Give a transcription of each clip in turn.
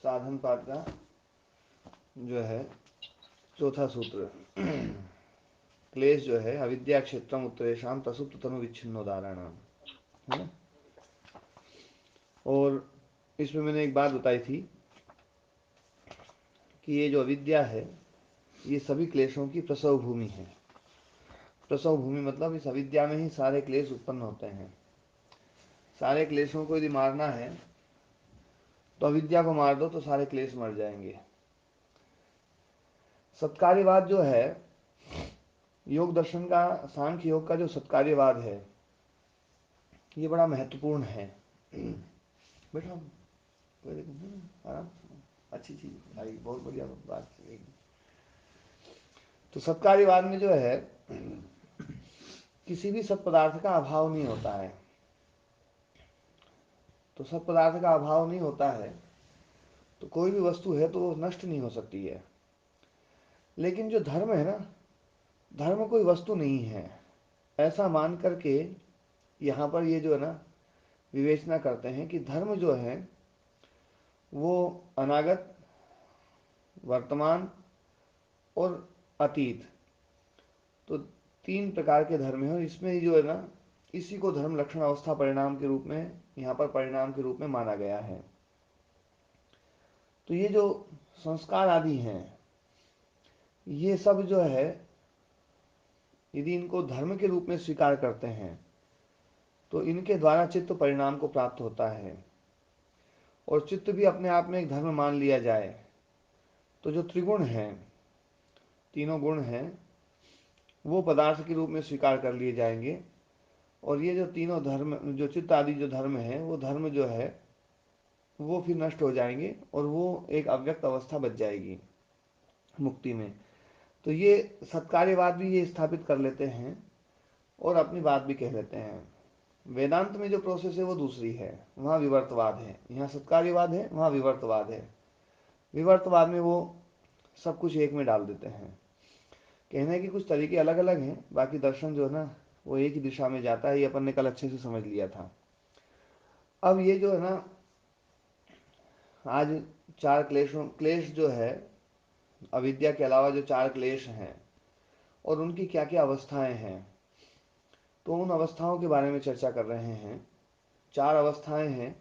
साधन पाठ का जो है चौथा सूत्र। क्लेश जो है अविद्या क्षेत्रम उत्तरेशम प्रसुप्त तनु विच्छिन्नोदाहरणाम, है ना। और इसमें मैंने एक बात बताई थी कि ये जो अविद्या है ये सभी क्लेशों की प्रसव भूमि है। प्रसव भूमि मतलब इस अविद्या में ही सारे क्लेश उत्पन्न होते हैं। सारे क्लेशों को यदि मारना है तो अविद्या को मार दो तो सारे क्लेश मर जाएंगे। सत्कार्यवाद जो है, योग दर्शन का, सांख्य योग का जो सत्कार्यवाद है ये बड़ा महत्वपूर्ण है। बेटा आराम, अच्छी चीज आई, बहुत बढ़िया बात। तो सत्कार्यवाद में जो है किसी भी सत्पदार्थ का अभाव नहीं होता है। तो सत्पदार्थ का अभाव नहीं होता है तो कोई भी वस्तु है तो वो नष्ट नहीं हो सकती है। लेकिन जो धर्म है ना, धर्म कोई वस्तु नहीं है ऐसा मान करके यहाँ पर ये जो है ना विवेचना करते हैं कि धर्म जो है वो अनागत, वर्तमान और अतीत, तो तीन प्रकार के धर्म हैं। और इसमें जो है ना इसी को धर्म लक्षण अवस्था परिणाम के रूप में यहाँ पर परिणाम के रूप में माना गया है। तो ये जो संस्कार आदि हैं ये सब जो है यदि इनको धर्म के रूप में स्वीकार करते हैं तो इनके द्वारा चित्त परिणाम को प्राप्त होता है। और चित्त भी अपने आप में एक धर्म मान लिया जाए तो जो त्रिगुण हैं, तीनों गुण हैं, वो पदार्थ के रूप में स्वीकार कर लिए जाएंगे। और ये जो तीनों धर्म, जो चित्त आदि जो धर्म है वो धर्म जो है वो फिर नष्ट हो जाएंगे और वो एक अव्यक्त अवस्था बच जाएगी मुक्ति में। तो ये सत्कार्यवाद भी ये स्थापित कर लेते हैं और अपनी बात भी कह लेते हैं। वेदांत में जो प्रोसेस है वो दूसरी है, वहाँ विवर्तवाद है। यहाँ सत्कार्यवाद है, वहाँ विवर्तवाद है। विवर्तवाद में वो सब कुछ एक में डाल देते हैं। कहने के कुछ तरीके अलग अलग हैं, बाकी दर्शन जो है ना वो एक ही दिशा में जाता है। ये अपन ने कल अच्छे से समझ लिया था। अब ये जो है ना आज चार क्लेश जो है, अविद्या के अलावा जो चार क्लेश हैं और उनकी क्या क्या अवस्थाएं हैं, तो उन अवस्थाओं के बारे में चर्चा कर रहे हैं। चार अवस्थाएं हैं।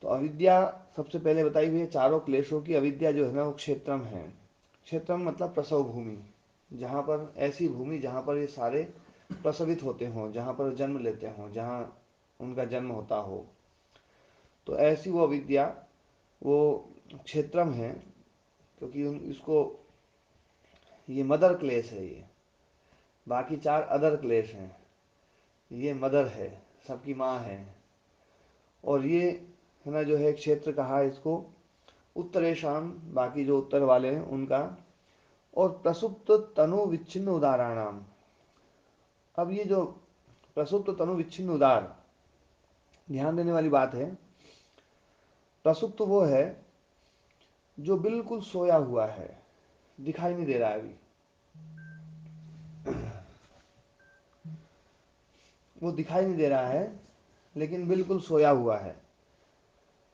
तो अविद्या सबसे पहले बताई हुई है। चारों क्लेशों की अविद्या जो है ना वो क्षेत्रम है। क्षेत्रम मतलब प्रसव भूमि, जहाँ पर ऐसी भूमि जहाँ पर ये सारे प्रसवित होते हों, जहाँ पर जन्म लेते हों, जहाँ उनका जन्म होता हो, तो ऐसी वो अविद्या वो क्षेत्रम है। क्योंकि इसको ये मदर क्लेश है। ये बाकी चार अदर क्लेश हैं, ये मदर है, सबकी माँ है। और ये है ना जो है क्षेत्र कहा इसको उत्तरेशम, बाकी जो उत्तर वाले हैं उनका। और प्रसुप्त तनु विच्छिन्न उदाहरणाम। अब ये जो प्रसुप्त तनु विच्छिन्न उदार, ध्यान देने वाली बात है। प्रसुप्त वो है जो बिल्कुल सोया हुआ है, दिखाई नहीं दे रहा है अभी, वो दिखाई नहीं दे रहा है लेकिन बिल्कुल सोया हुआ है।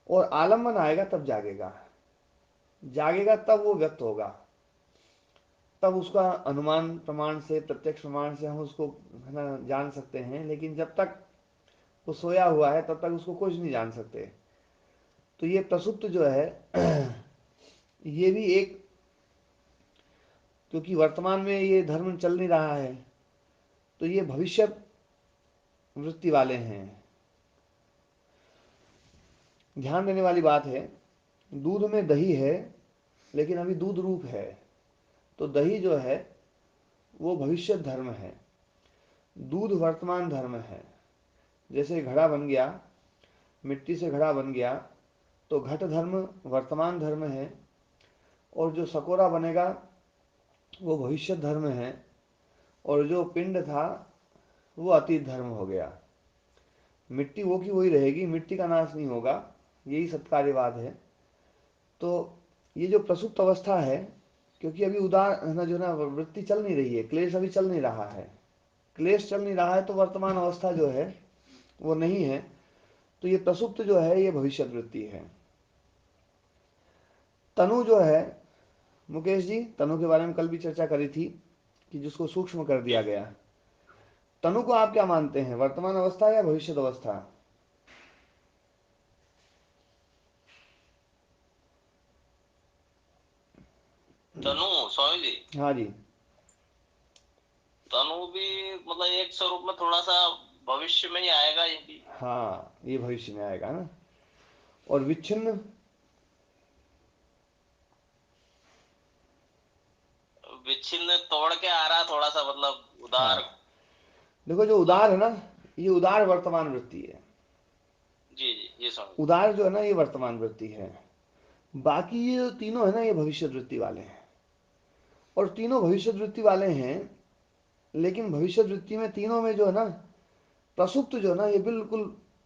और आलम्बन आएगा तब जागेगा, जागेगा तब वो व्यक्त होगा, तब उसका अनुमान प्रमाण से, प्रत्यक्ष प्रमाण से हम उसको है ना जान सकते हैं। लेकिन जब तक वो सोया हुआ है तब तक उसको कुछ नहीं जान सकते। तो ये प्रसुप्त जो है ये भी एक, क्योंकि वर्तमान में ये धर्म चल नहीं रहा है तो ये भविष्य वृत्ति वाले हैं। ध्यान देने वाली बात है, दूध में दही है लेकिन अभी दूध रूप है, तो दही जो है वो भविष्य धर्म है, दूध वर्तमान धर्म है। जैसे घड़ा बन गया, मिट्टी से घड़ा बन गया तो घट धर्म वर्तमान धर्म है, और जो सकोरा बनेगा वो भविष्य धर्म है, और जो पिंड था वो अतीत धर्म हो गया। मिट्टी वो की वही रहेगी, मिट्टी का नाश नहीं होगा, यही सत्कार्यवाद है। तो ये जो प्रसुप्त अवस्था है, क्योंकि अभी उदार है ना जो ना वृत्ति चल नहीं रही है, क्लेश अभी चल नहीं रहा है, क्लेश चल नहीं रहा है तो वर्तमान अवस्था जो है वो नहीं है। तो ये प्रसुप्त जो है ये भविष्य वृत्ति है। तनु जो है मुकेश जी, तनु के बारे में कल भी चर्चा करी थी कि जिसको सूक्ष्म कर जी। दिया गया। तनु को आप क्या मानते हैं, वर्तमान अवस्था या भविष्यत अवस्था? तनु, स्वामी जी, हाँ जी। तनु भी मतलब एक स्वरूप में थोड़ा सा भविष्य में ही आएगा ये भी। हाँ, ये भविष्य में आएगा ना। और विच्छिन्न? विच्छिन्न तोड़ के आ रहा थोड़ा सा, मतलब उदार। हाँ, देखो जो उदार है ना, ये उदार वर्तमान वृत्ति है। जी जी, ये स्वामी जी। उदार जो है ना, ये वर्तमान वृत्ति है। बाकी ये जो तीनों है ना, ये भविष्य वृत्ति वाले हैं। और तीनों भविष्य वृत्ति वाले हैं, लेकिन भविष्य वृत्ति में तीनों में जो है ना, प्रसुप्त जो है ना, ये बिल्कुल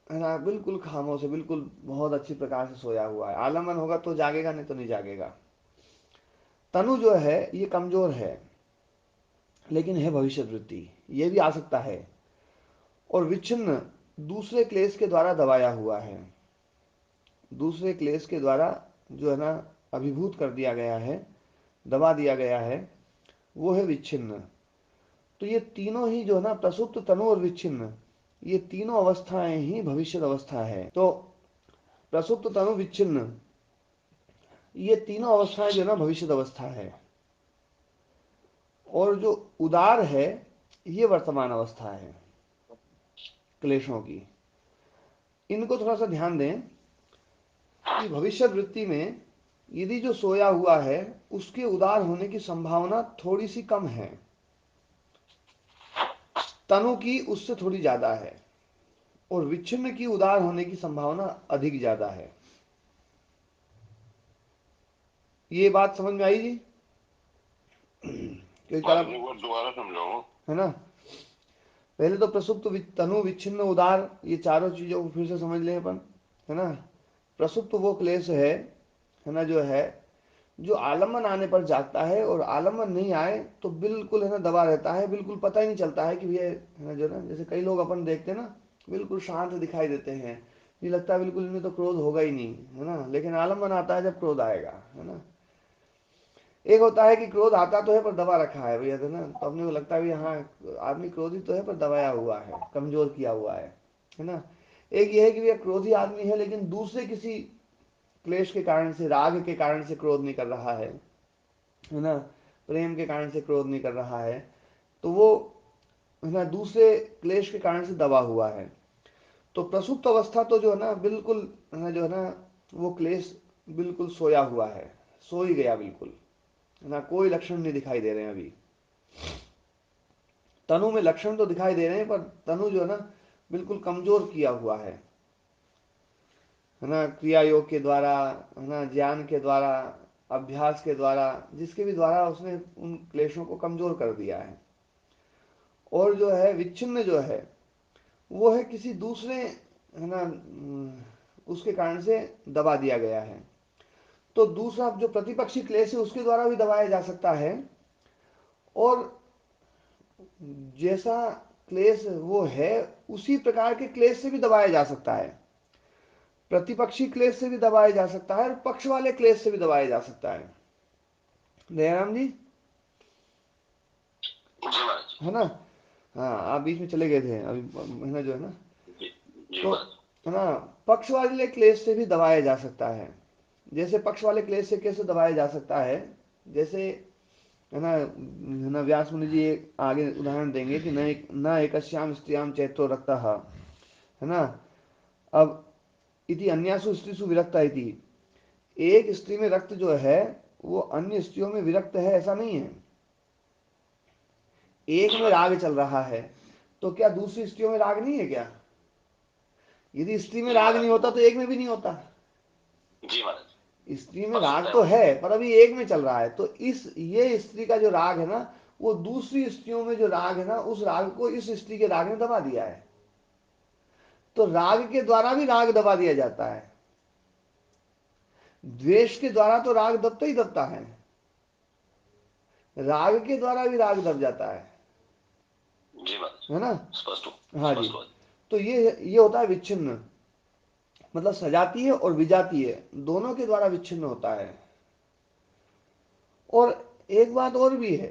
है ना, बिल्कुल खामोश है, बिल्कुल बहुत अच्छी प्रकार से सोया हुआ है। आलम्बन होगा तो जागेगा, नहीं तो नहीं जागेगा। तनु जो है ये कमजोर है, लेकिन है भविष्य वृत्ति, ये भी आ सकता है। और विच्छिन्न दूसरे क्लेश के द्वारा दबाया हुआ है, दूसरे क्लेश के द्वारा जो है ना अभिभूत कर दिया गया है, दबा दिया गया है, वो है विच्छिन्न। तो ये तीनों ही जो है ना, प्रसुप्त, तनु और विच्छिन्न, ये तीनों अवस्थाएं ही भविष्य अवस्था है। तो प्रसुप्त, तनु, विच्छिन्न, ये तीनों अवस्थाएं जो है ना भविष्य अवस्था है। और जो उदार है, ये वर्तमान अवस्था है क्लेशों की। इनको थोड़ा सा ध्यान दें कि भविष्य वृत्ति में यदि जो सोया हुआ है उसके उदार होने की संभावना थोड़ी सी कम है, तनु की उससे थोड़ी ज्यादा है, और विच्छिन्न की उदार होने की संभावना अधिक ज्यादा है। ये बात समझ में आई जी? क्योंकि कल एक बार दोबारा समझाओ। है ना, पहले तो प्रसुप्त, तनु, विच्छिन्न, उदार, ये चारों चीजों को फिर से समझ लें अपन, है ना। प्रसुप्त वो क्लेश है ना, जो है जो आलम्बन आने पर जागता है, और आलम्बन नहीं आए तो बिल्कुल है ना दबा रहता है, बिल्कुल पता ही नहीं चलता है कि ये है ना, जो ना जैसे कई लोग अपन देखते हैं ना, बिल्कुल शांत दिखाई देते हैं, ये लगता है बिल्कुल इनमें तो क्रोध होगा ही नहीं, है ना, लेकिन आलम्बन आता है जब क्रोध आएगा, है ना। एक होता है कि क्रोध आता तो है पर दबा रखा है भैया, है ना, तो अपने को लगता है भी हाँ आदमी क्रोधित तो है पर दबाया हुआ है, कमजोर किया हुआ है ना। एक ये है कि भैया क्रोधी आदमी है, लेकिन दूसरे किसी क्लेश के कारण से, राग के कारण से क्रोध नहीं कर रहा है ना, प्रेम के कारण से क्रोध नहीं कर रहा है, तो वो है ना दूसरे क्लेश के कारण से दबा हुआ है। तो प्रसुप्त अवस्था तो जो है ना बिल्कुल है ना, जो है ना वो क्लेश बिल्कुल सोया हुआ है, सो ही गया बिल्कुल, है ना, कोई लक्षण नहीं दिखाई दे रहे हैं अभी। तनु में लक्षण तो दिखाई दे रहे हैं, पर तनु जो है ना बिल्कुल कमजोर किया हुआ है ना, क्रिया योग के द्वारा, है ना, ज्ञान के द्वारा, अभ्यास के द्वारा, जिसके भी द्वारा उसने उन क्लेशों को कमजोर कर दिया है। और जो है विच्छिन्न जो है, वो है किसी दूसरे है ना उसके कारण से दबा दिया गया है। तो दूसरा जो प्रतिपक्षी क्लेश है उसके द्वारा भी दबाया जा सकता है, और जैसा क्लेश वो है उसी प्रकार के क्लेश से भी दबाया जा सकता है। प्रतिपक्षी क्लेश से भी दबाया जा सकता है, और पक्ष वाले क्लेश से भी दबाया जा सकता है। दयाराम जी, जी महाराज। है ना। हाँ, आप बीच में चले गए थे अभी, है ना, जो है ना, जी जी तो महाराज। है ना पक्ष वाले क्लेश से भी दबाया जा सकता है। जैसे पक्ष वाले क्लेश से कैसे दबाया जा सकता है, जैसे है ना व्यास मुनि जी एक आगे उदाहरण देंगे कि न एकस्याम स्त्रियाम चैत्रो रक्तः, है ना। अब इति अन्यासु स्त्रीसु विरक्ता इति, एक स्त्री में रक्त जो है वो अन्य स्त्रियों में विरक्त है ऐसा नहीं है। एक जी में महाराज। राग चल रहा है, तो क्या दूसरी स्त्रियों में राग नहीं है क्या? यदि स्त्री में जी राग नहीं महाराज, होता वो तो एक में भी नहीं होता। जी महाराज, स्त्री में हो राग सकता है, तो हो है, सकता पर अभी एक में चल रहा है, तो इस ये स्त्री का जो राग है ना, वो दूसरी स्त्रियों में जो राग है ना, उस राग को इस स्त्री के राग ने दबा दिया है। तो राग के द्वारा भी राग दबा दिया जाता है, द्वेष के द्वारा तो राग दबता ही दबता है, राग के द्वारा भी राग दब जाता है। जी महाराज, है ना। स्पष्ट हो, हाँ जी। स्पष्ट हो। तो ये होता है विच्छिन्न, मतलब सजातीय और विजातीय दोनों के द्वारा विच्छिन्न होता है। और एक बात और भी है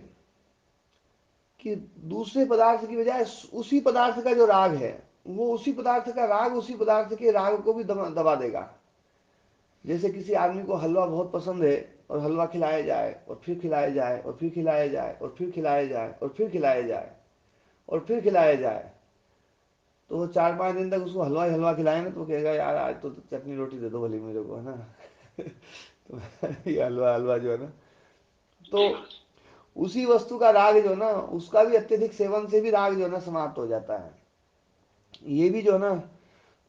कि दूसरे पदार्थ की बजाय उसी पदार्थ का जो राग है, वो उसी पदार्थ का राग उसी पदार्थ के राग को भी दबा देगा। जैसे किसी आदमी को हलवा बहुत पसंद है और हलवा खिलाया जाए और फिर खिलाया जाए और फिर खिलाया जाए और फिर खिलाया जाए और फिर खिलाया जाए और फिर खिलाया जाए, तो वो 4-5 दिन तक उसको हलवा ही हलवा खिलाए ना, तो कहेगा यार आज तो चटनी रोटी दे दो भली मेरे को, है ना। तो ये हलवा हलवा जो है ना, तो उसी वस्तु का राग जो है ना, उसका भी अत्यधिक सेवन से भी राग जो है ना समाप्त हो जाता है। ये भी जो है ना,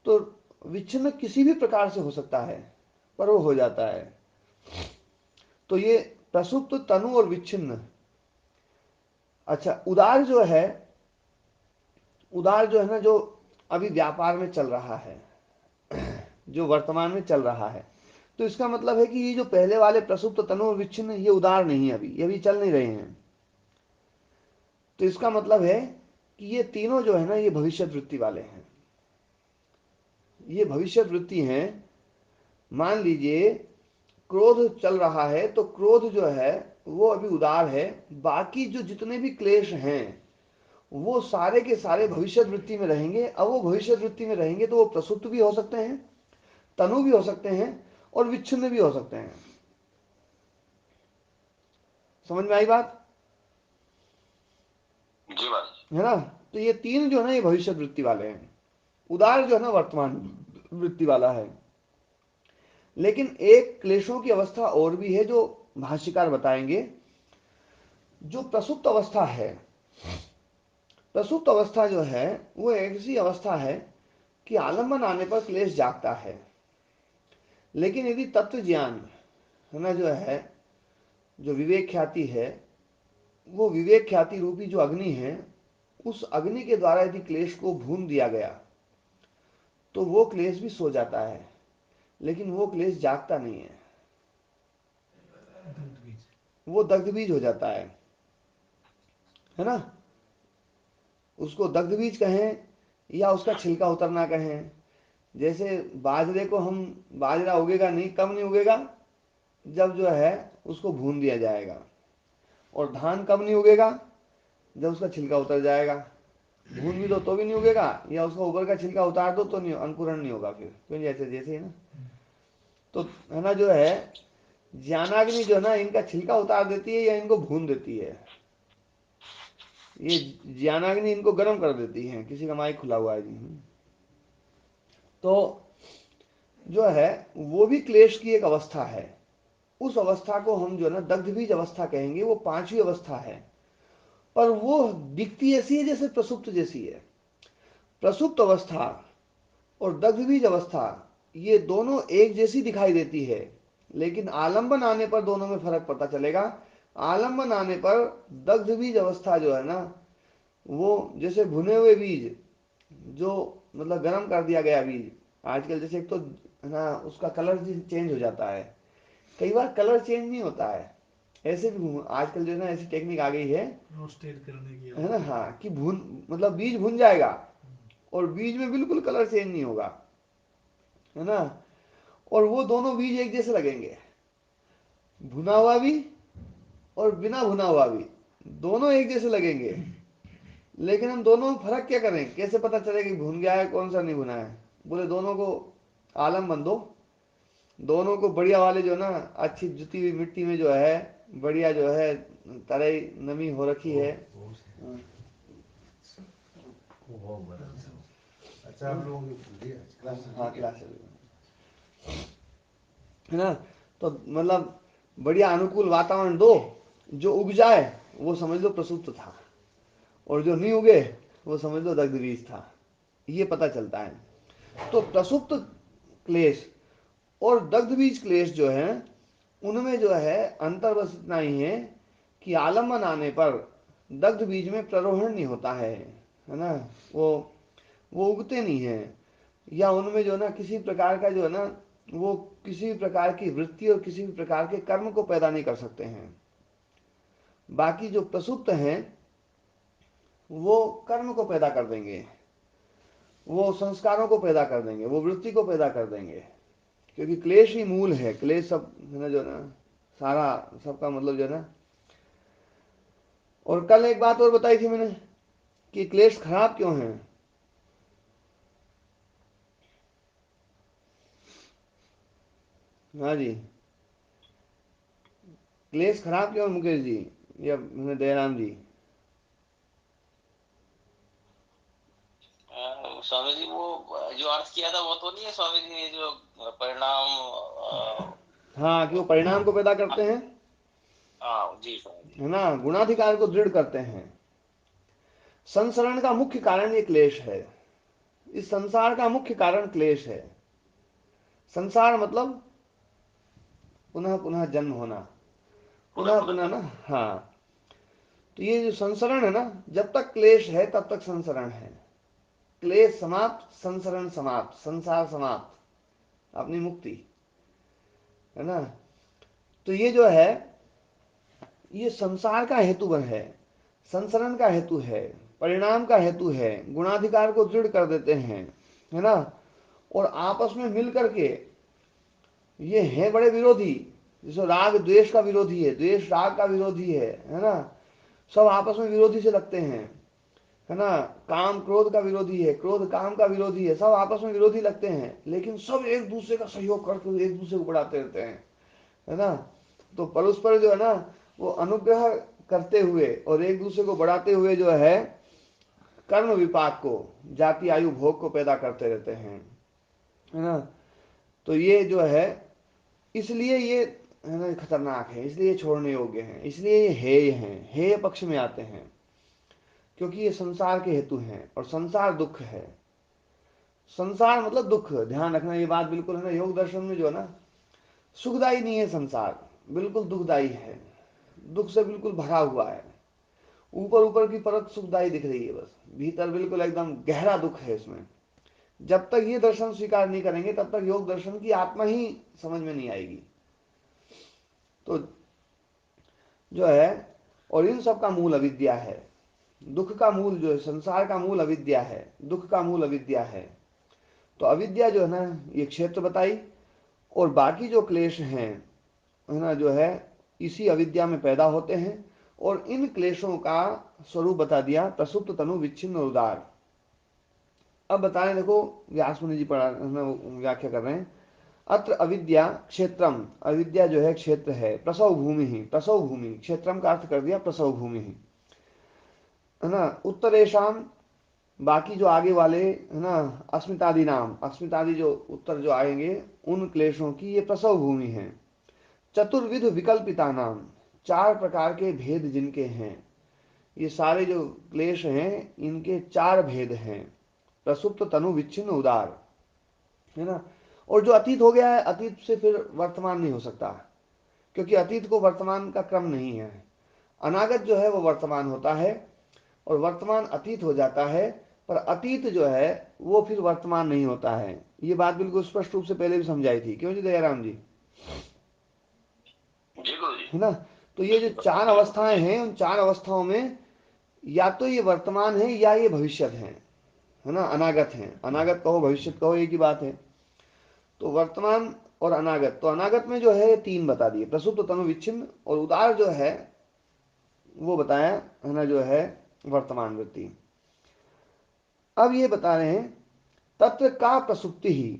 तो विच्छिन्न किसी भी प्रकार से हो सकता है, पर वो हो जाता है। तो ये प्रसुप्त, तनु और विच्छिन्न। अच्छा, उदार जो है, उदार जो है ना, जो अभी व्यापार में चल रहा है, जो वर्तमान में चल रहा है, तो इसका मतलब है कि ये जो पहले वाले प्रसुप्त, तनु और विच्छिन्न, ये उदार नहीं है, अभी ये अभी चल नहीं रहे हैं। तो इसका मतलब है कि ये तीनों जो है ना, ये भविष्य वृत्ति वाले हैं, ये भविष्य वृत्ति हैं। मान लीजिए क्रोध चल रहा है, तो क्रोध जो है वो अभी उदार है। बाकी जो जितने भी क्लेश हैं वो सारे के सारे भविष्य वृत्ति में रहेंगे। अब वो भविष्य वृत्ति में रहेंगे तो वो प्रसुप्त भी हो सकते हैं, तनु भी हो सकते हैं और विच्छिन्न भी हो सकते हैं। समझ में आई बात? जी बात। है ना। तो ये तीन जो है ना, ये भविष्य वृत्ति वाले हैं। उदार जो है ना, वर्तमान वृत्ति वाला है। लेकिन एक क्लेशों की अवस्था और भी है जो भाष्यकार बताएंगे। जो प्रसुप्त अवस्था है, प्रसुप्त अवस्था जो है वो ऐसी अवस्था है कि आलंबन आने पर क्लेश जागता है। लेकिन यदि तत्व ज्ञान है ना जो है, जो विवेक ख्याति है, वो विवेक ख्याति रूपी जो अग्नि है, उस अग्नि के द्वारा यदि क्लेश को भून दिया गया तो वो क्लेश भी सो जाता है, लेकिन वो क्लेश जागता नहीं है, वो दग्ध बीज हो जाता है ना। उसको दग्ध बीज कहें या उसका छिलका उतरना कहें। जैसे बाजरे को हम, बाजरा उगेगा नहीं, कब नहीं उगेगा, जब जो है उसको भून दिया जाएगा। और धान कब नहीं उगेगा, जब उसका छिलका उतर जाएगा। भून भी दो तो भी नहीं उगेगा, या उसका ऊपर का छिलका उतार दो तो नहीं, अंकुरण नहीं होगा फिर, क्यों, जैसे जैसे है ना। तो है ना जो है, ज्ञानाग्नि जो है ना, इनका छिलका उतार देती है या इनको भून देती है। ये ज्ञानाग्नि इनको गर्म कर देती है। किसी का माइक खुला हुआ है जी। तो जो है वो भी क्लेश की एक अवस्था है। उस अवस्था को हम जो है ना दग्ध बीज अवस्था कहेंगे। वो पांचवी अवस्था है, पर वो दिखती ऐसी है जैसे प्रसुप्त जैसी है। प्रसुप्त अवस्था और दग्ध बीज अवस्था, ये दोनों एक जैसी दिखाई देती है, लेकिन आलंबन आने पर दोनों में फर्क पता चलेगा। आलंबन आने पर दग्ध बीज अवस्था जो है ना, वो जैसे भुने हुए बीज, जो मतलब गर्म कर दिया गया बीज, आजकल जैसे एक तो है ना उसका कलर चेंज हो जाता है, कई बार कलर चेंज नहीं होता है, ऐसे भी आजकल जो है ना ऐसी टेक्निक आ गई है रोस्टेड करने की, है ना। हाँ, कि भून, मतलब बीज भुन जाएगा और बीज में बिल्कुल कलर चेंज नहीं होगा, है ना। और वो दोनों बीज एक जैसे लगेंगे, भुना हुआ भी और बिना भुना हुआ भी, दोनों एक जैसे लगेंगे। लेकिन हम दोनों में फर्क क्या करें, कैसे पता चलेगा कि भुन गया है कौन सा नहीं भुना है। बोले दोनों को आलम बन दो, दोनों को बढ़िया वाले जो ना, अच्छी जुती हुई मिट्टी में जो है, बढ़िया जो है तराई नमी हो रखी है। अच्छा, आप लोगों की क्लास, हाँ क्लास है ना। तो मतलब बढ़िया अनुकूल वातावरण दो, जो उग जाए वो समझ लो प्रसुप्त था, और जो नहीं उगे वो समझ लो दग्ध बीज था। ये पता चलता है। तो प्रसुप्त क्लेश और दग्ध बीज क्लेश जो है, उनमें जो है अंतर बस इतना ही है कि आलम्बन आने पर दग्ध बीज में प्ररोहण नहीं होता है ना। वो उगते नहीं है, या उनमें जो है ना किसी प्रकार का जो है ना, वो किसी भी प्रकार की वृत्ति और किसी भी प्रकार के कर्म को पैदा नहीं कर सकते हैं। बाकी जो प्रसुप्त हैं वो कर्म को पैदा कर देंगे, वो संस्कारों को पैदा कर देंगे, वो वृत्ति को पैदा कर देंगे, क्योंकि क्लेश ही मूल है। क्लेश सब है ना जो ना, सारा सबका मतलब जो है ना। और कल एक बात और बताई थी मैंने कि क्लेश खराब क्यों है। हाँ जी, क्लेश खराब क्यों है मुकेश जी या दयाराम जी। स्वामी जी वो जो अर्थ किया था वो तो नहीं है स्वामी जी, ये जो परिणाम हाँ, कि वो परिणाम को पैदा करते हैं, हाँ जी स्वामी जी। है ना, गुणाधिकार को दृढ़ करते हैं। संसरण का मुख्य कारण ये क्लेश है। इस संसार का मुख्य कारण क्लेश है। संसार मतलब पुनः पुनः जन्म होना, पुनः पुनः पुनः पुनः ना। जन्म। हाँ, तो ये जो संसरण है ना, जब तक क्लेश है तब तक संसरण है। क्लेश समाप्त, संसरण समाप्त, संसार समाप्त, अपनी मुक्ति, है ना। तो ये जो है, ये संसार का हेतु है, संसरण का हेतु है, परिणाम का हेतु है, गुणाधिकार को दृढ़ कर देते हैं, है ना। और आपस में मिल करके ये हैं बड़े विरोधी। जैसे राग द्वेष का विरोधी है, द्वेष राग का विरोधी है ना। सब आपस में विरोधी से लगते हैं, है ना। काम क्रोध का विरोधी है, क्रोध काम का विरोधी है, सब आपस में विरोधी लगते हैं, लेकिन सब एक दूसरे का सहयोग करके एक दूसरे को बढ़ाते रहते हैं, है ना। तो परस्पर जो है ना, वो अनुग्रह करते हुए और एक दूसरे को बढ़ाते हुए जो है, कर्म विपाक को, जाति आयु भोग को पैदा करते रहते हैं, है ना। तो ये जो है, इसलिए ये, है ना, खतरनाक है, इसलिए ये छोड़ने योग्य हैं, इसलिए ये हेय हैं, हेय पक्ष में आते हैं, क्योंकि ये संसार के हेतु हैं और संसार दुख है। संसार मतलब दुख, ध्यान रखना ये बात बिल्कुल, है ना। योग दर्शन में जो है ना, सुखदायी नहीं है संसार, बिल्कुल दुखदायी है, दुख से बिल्कुल भरा हुआ है। ऊपर ऊपर की परत सुखदायी दिख रही है, बस भीतर बिल्कुल एकदम गहरा दुख है इसमें। जब तक ये दर्शन स्वीकार नहीं करेंगे तब तक योग दर्शन की आत्मा ही समझ में नहीं आएगी। तो जो है, और इन सब का मूल अविद्या है। दुख का मूल जो है, संसार का मूल अविद्या है, दुख का मूल अविद्या है। तो अविद्या जो है ना, ये क्षेत्र बताई, और बाकी जो क्लेश हैं, है ना, जो है इसी अविद्या में पैदा होते हैं। और इन क्लेशों का स्वरूप बता दिया, प्रसुप्त तनु विच्छिन्न और उदार। अब बता रहे, देखो व्यास मुनि जी पढ़ा, व्याख्या कर रहे हैं। अत्र अविद्या क्षेत्रम, अविद्या जो है क्षेत्र है, प्रसव भूमि ही, प्रसव भूमि, क्षेत्रम का अर्थ कर दिया प्रसव भूमि ही, है ना। उत्तरेशम, बाकी जो आगे वाले, है ना, अस्मितादि नाम, अस्मितादि जो उत्तर जो आएंगे, उन क्लेशों की ये प्रसव भूमि है। चतुर्विध विकल्पिता नाम, चार प्रकार के भेद जिनके हैं, ये सारे जो क्लेश हैं इनके चार भेद हैं। प्रसुप्त तनु विच्छिन्न उदार, है ना। और जो अतीत हो गया है, अतीत से फिर वर्तमान नहीं हो सकता, क्योंकि अतीत को वर्तमान का क्रम नहीं है। अनागत जो है वो वर्तमान होता है, और वर्तमान अतीत हो जाता है, पर अतीत जो है वो फिर वर्तमान नहीं होता है। ये बात बिल्कुल स्पष्ट रूप से पहले भी समझाई थी, क्यों जी दयाराम जी, जी गुरु जी। है ना। तो ये जो चार अवस्थाएं हैं, उन चार अवस्थाओं में या तो ये वर्तमान है या ये भविष्य है ना, अनागत है। अनागत कहो भविष्य कहो, एक ही बात है। तो वर्तमान और अनागत, तो अनागत में जो है तीन बता दिए, प्रसुप्त तनु विच्छिन्न, और उदार जो है वो बताया, है ना, जो है वर्तमान वृत्ति। अब ये बता रहे हैं, तत्व का प्रसुप्ति ही।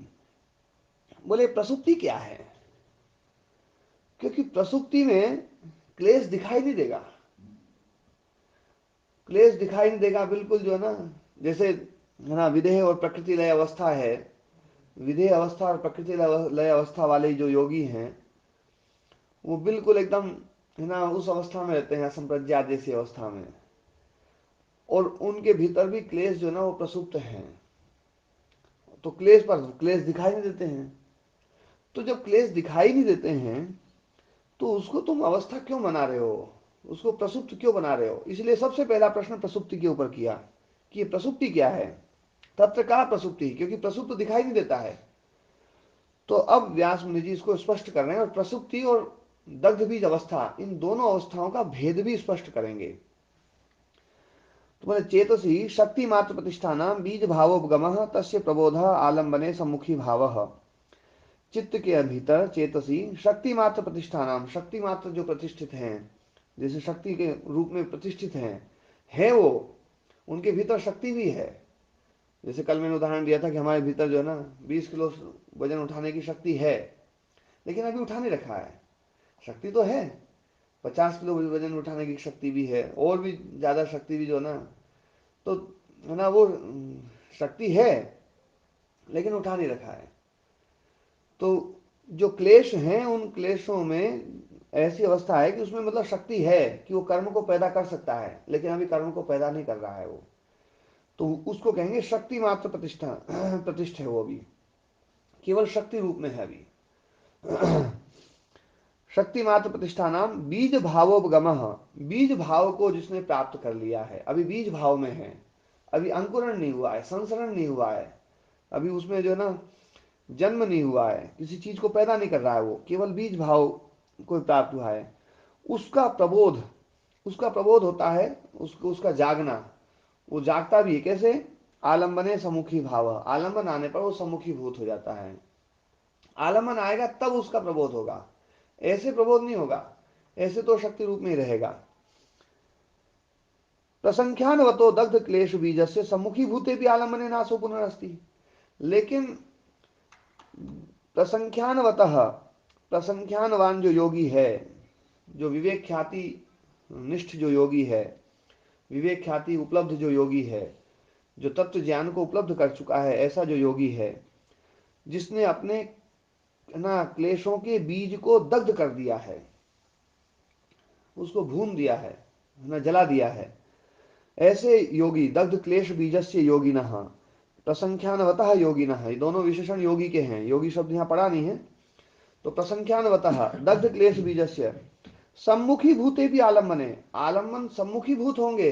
बोले प्रसुप्ति क्या है, क्योंकि प्रसुप्ति में क्लेश दिखाई नहीं देगा, क्लेश दिखाई नहीं देगा बिल्कुल, जो है ना, जैसे, है ना, विदेह और प्रकृति लय अवस्था है। विधेय अवस्था और प्रकृति लय अवस्था वाले जो योगी हैं, वो बिल्कुल एकदम, है ना, उस अवस्था में रहते हैं, संप्रज्ञात जैसी अवस्था में। और उनके भीतर भी क्लेश जो है ना वो प्रसुप्त हैं, तो क्लेश पर क्लेश दिखाई नहीं देते हैं। तो जब क्लेश दिखाई नहीं देते हैं, तो उसको तुम अवस्था क्यों बना रहे हो, उसको प्रसुप्त क्यों बना रहे हो। इसलिए सबसे पहला प्रश्न प्रसुप्ति के ऊपर किया, कि ये प्रसुप्ति क्या है। तत्र का प्रसुप्ति, क्योंकि प्रसुप्त दिखाई नहीं देता है। तो अब व्यास मुनि जी इसको स्पष्ट कर रहे हैं, और प्रसुप्ति और दग्ध बीज अवस्था, इन दोनों अवस्थाओं का भेद भी स्पष्ट करेंगे। तो बोले चेतसी शक्ति मात्र प्रतिष्ठान बीज भावोपगम तस्य प्रबोध आलंबने सम्मुखी भाव। चित्त के भीतर चेतसी शक्ति मात्र प्रतिष्ठानाम, शक्ति मात्र जो प्रतिष्ठित हैं, जैसे शक्ति के रूप में प्रतिष्ठित हैं, है वो, उनके भीतर शक्ति भी है। जैसे कल मैंने उदाहरण दिया था कि हमारे भीतर जो है ना 20 किलो वजन उठाने की शक्ति है, लेकिन अभी उठा नहीं रखा है। शक्ति तो है, 50 किलो वजन उठाने की शक्ति भी है, और भी ज़्यादा शक्ति भी जो है ना, तो है ना वो शक्ति है, लेकिन उठा नहीं रखा है। तो जो क्लेश हैं, उन क्लेशों में ऐसी अवस्था है कि उसमें मतलब शक्ति है कि वो कर्म को पैदा कर सकता है, लेकिन अभी कर्म को पैदा नहीं कर रहा है वो, तो उसको कहेंगे शक्ति मात्र प्रतिष्ठा प्रतिष्ठा है वो भी, केवल शक्ति रूप में है अभी। शक्ति मात्र प्रतिष्ठा नाम बीज भावोपगम, बीज भाव को जिसने प्राप्त कर लिया है, अभी बीज भाव में है, अभी अंकुरण नहीं हुआ है, संसरण नहीं हुआ है, अभी उसमें जो है ना जन्म नहीं हुआ है, किसी चीज को पैदा नहीं कर रहा है, वो केवल बीज भाव को प्राप्त हुआ है। उसका प्रबोध, उसका प्रबोध होता है, उसका जागना, वो जागता भी है कैसे, आलंबने सम्मुखी भाव, आलंबन आने पर वो सम्मुखी भूत हो जाता है। आलंबन आएगा तब उसका प्रबोध होगा, ऐसे प्रबोध नहीं होगा, ऐसे तो शक्ति रूप में ही रहेगा। प्रसंख्यानवतो दग्ध क्लेश बीज से सम्मुखी भूते भी आलंबने नासो पुनरस्ति, लेकिन प्रसंख्यानवतः, प्रसंख्यानवान जो योगी है, जो विवेक ख्याति निष्ठ जो योगी है, विवेक ख्याति उपलब्ध जो योगी है, जो तत्व ज्ञान को उपलब्ध कर चुका है, ऐसा जो योगी है जिसने अपने ना क्लेशों के बीज को दग्ध कर दिया है, उसको भून दिया है ना, जला दिया है, ऐसे योगी दग्ध क्लेश बीजस्य योगिनः, प्रसंख्यानवतः योगिनः, ये दोनों विशेषण योगी के हैं, योगी शब्द यहाँ पढ़ा नहीं है। तो प्रसंख्यानवतः दग्ध क्लेश बीजस्य सम्मुखी भूते भी आलम्बने, आलम्बन सम्मुखी भूत होंगे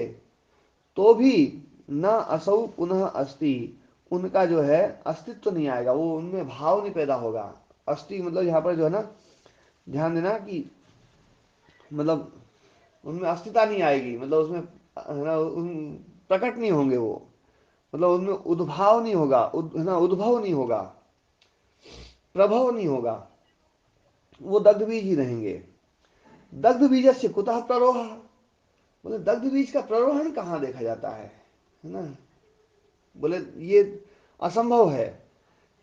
तो भी न असौ पुनः अस्ति, उनका जो है अस्तित्व नहीं आएगा, वो उनमें भाव नहीं पैदा होगा। अस्थि मतलब यहाँ पर जो है ना ध्यान देना कि मतलब उनमें अस्तित्व नहीं आएगी, मतलब उसमें है ना प्रकट नहीं होंगे वो, मतलब उनमें उद्भाव नहीं होगा, है ना उद्भव नहीं होगा, प्रभव नहीं होगा, वो दग्ध बीज ही रहेंगे। दग्ध बीज से कुतः प्ररोह, बोले दग्ध बीज का प्ररोहण कहाँ देखा जाता है ना, बोले ये असंभव है,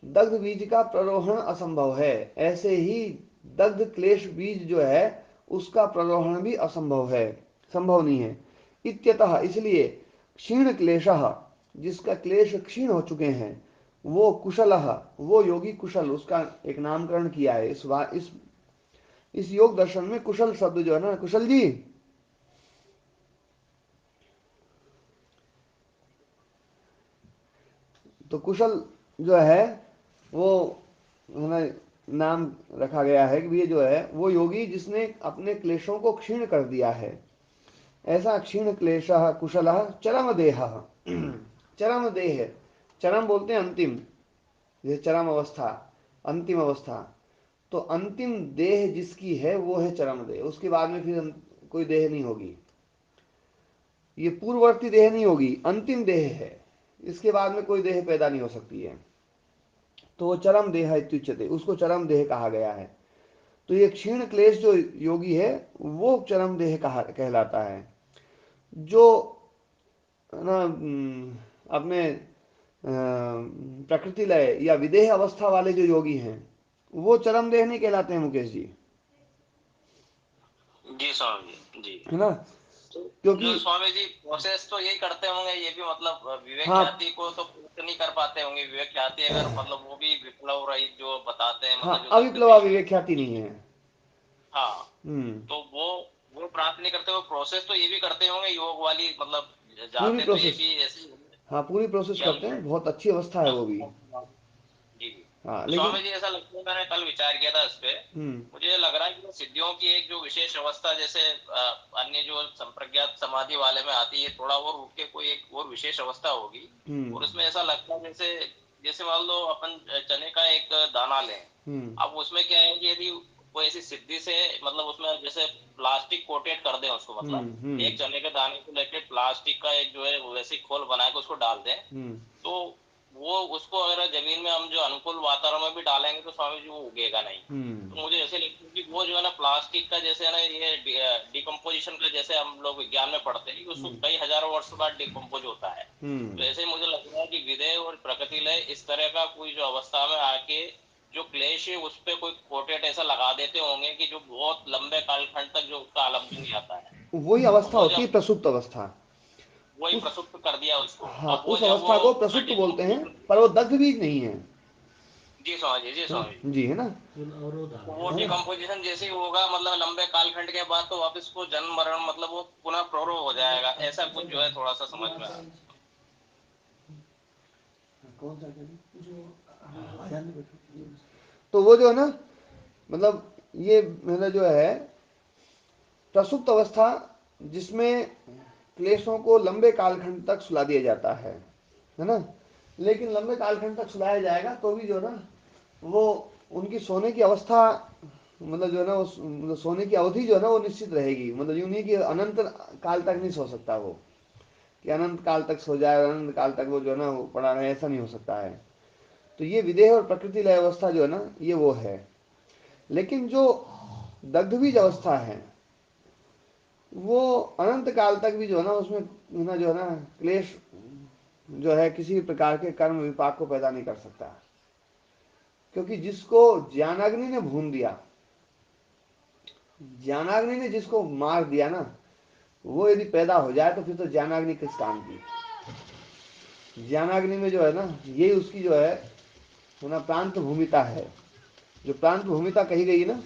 दग्ध बीज का प्ररोहण असंभव है, ऐसे ही दग्ध क्लेश बीज जो है उसका प्ररोहण भी असंभव है, संभव नहीं है। इत्यतः इसलिए क्षीण क्लेशः, जिसका क्लेश क्षीण हो चुके हैं, वो कुशलः, वो योगी कुशल, उसका एक नामकरण किया है इस योग दर्शन में। कुशल शब्द जो है ना, कुशल जी, तो कुशल जो है वो है ना नाम रखा गया है कि ये जो है वो योगी जिसने अपने क्लेशों को क्षीण कर दिया है, ऐसा क्षीण क्लेश कुशल चरम देह, चरम देह, चरम बोलते हैं अंतिम, जैसे चरम अवस्था, अंतिम अवस्था, तो अंतिम देह जिसकी है वो है चरम देह, उसके बाद में फिर कोई देह नहीं होगी, ये पूर्ववर्ती देह नहीं होगी, अंतिम देह है, इसके बाद में कोई देह पैदा नहीं हो सकती है, तो वो चरम देह इत्युच्यते, उसको चरम देह कहा गया है। तो ये क्षीण क्लेश जो योगी है वो चरम देह कहा कहलाता है। जो ना अपने प्रकृति लय या विदेह अवस्था वाले जो योगी हैं वो चरम देह नहीं कहलाते हैं मुकेश जी, जी स्वामी जी। है ना, तो क्योंकि जो स्वामी जी प्रोसेस तो यही करते होंगे, ये भी मतलब विवेक हाँ ख्याति को तो पूर्ण नहीं कर पाते होंगे, विवेक ख्याति अगर मतलब वो भी विप्लव रहित जो बताते हैं, हाँ मतलब जो दग्ध अविप्लवा क्लेश विवेक ख्याति नहीं है। हाँ, हम्म, तो वो प्राप्त नहीं करते, वो प्रोसेस तो ये भी करते होंगे योग वाली, मतलब पूरी जाते तो ये प्रोसेस, भी ऐसे ही होंगे। हाँ पूरी प्रोसेस यम करते हैं, बहुत अच्छी अवस्था है वो भी। जी जी। हाँ तो लेकिन स्वामी जी ऐसा लगता है, मैंने कल विचार किया था इस पे, हम्म मुझे लग रहा है कि सिद्धियों की एक जो विशेष अवस्था जैसे अन्य जो संप्रज्ञात समाधि वाले में आती है, थोड़ा और उठ के कोई एक और विशेष अवस्था होगी, हम्म और उसमें ऐसा लगता है जैसे जैसे मान लो अपन चने का एक दाना लें, हम्म अब उसमें क्या है कि यदि कोई ऐसी सिद्धि से मतलब उसमें जैसे प्लास्टिक कोटेड कर दें उसको, मतलब हम्म एक चने के दाने को लेकर प्लास्टिक का एक जो है वैसे खोल बना के उसको डाल दें, हम्म तो वो उसको अगर जमीन में हम जो अनुकूल वातावरण में भी डालेंगे तो स्वामी जी वो उगेगा नहीं। तो मुझे ऐसे लगता है कि वो जो है ना प्लास्टिक का जैसे है ना ये डिकम्पोजिशन का जैसे हम लोग विज्ञान में पढ़ते हैं कि उसको कई हजारों वर्ष बाद डिकम्पोज होता है। तो ऐसे ही मुझे लग रहा है कि विदेह और प्रकृति लय इस तरह का कोई जो अवस्था में आके जो क्लेश है उस पर कोई कोटेट ऐसा लगा देते होंगे कि जो बहुत लंबे कालखंड तक जो उसका आलम भी नहीं आता है। वही और अवस्था वो होती है जब प्रसुप्त अवस्था। वही उस प्रसुप्त कर दिया उसको, हाँ, अब वो उस जब अवस्था वो को प्रसुप्त बोलते हैं, पर वो दग्ध बीज नहीं है। जी स्वामी जी, जी है ना? स्वामी जी। जी, है ना? अवरोध आ वो गया। है ना? डिकम्पोजिशन जैसे ही होगा मतलब लंबे कालखंड के बाद तो वापस को जन्म मरण मतलब वो पुनः प्रवृत्त हो जाएगा, ऐसा कुछ जो है थोड़ा सा समझ में आया। कौन सा तो वो जो है ना, मतलब ये मतलब जो है प्रसुप्त अवस्था, जिसमें क्लेशों को लंबे कालखंड तक सुला दिया जाता है ना? लेकिन लंबे कालखंड तक सुलाया जाएगा तो भी जो है ना, वो उनकी सोने की अवस्था, मतलब जो है ना, मतलब सोने की अवधि जो है ना वो निश्चित रहेगी। मतलब यूं नहीं कि अनंत काल तक नहीं सो सकता वो, कि अनंत काल तक सो जाए, अनंत काल तक वो जो है ना वो पड़ा रहे, ऐसा नहीं हो सकता है। तो ये विदेह और प्रकृति लय अवस्था जो है ना, ये वो है। लेकिन जो दग्धबीज अवस्था है, वो अनंत काल तक भी जो है ना उसमें ना जो है ना क्लेश जो है किसी भी प्रकार के कर्म विपाक को पैदा नहीं कर सकता। क्योंकि जिसको ज्ञानाग्नि ने भून दिया, ज्ञानाग्नि ने जिसको मार दिया ना, वो यदि पैदा हो जाए तो फिर तो ज्ञानाग्नि किस काम की। ज्ञानाग्नि में जो है ना, यही उसकी जो है ना प्रांत भूमिता है। जो प्रांत भूमिता कही गई ना,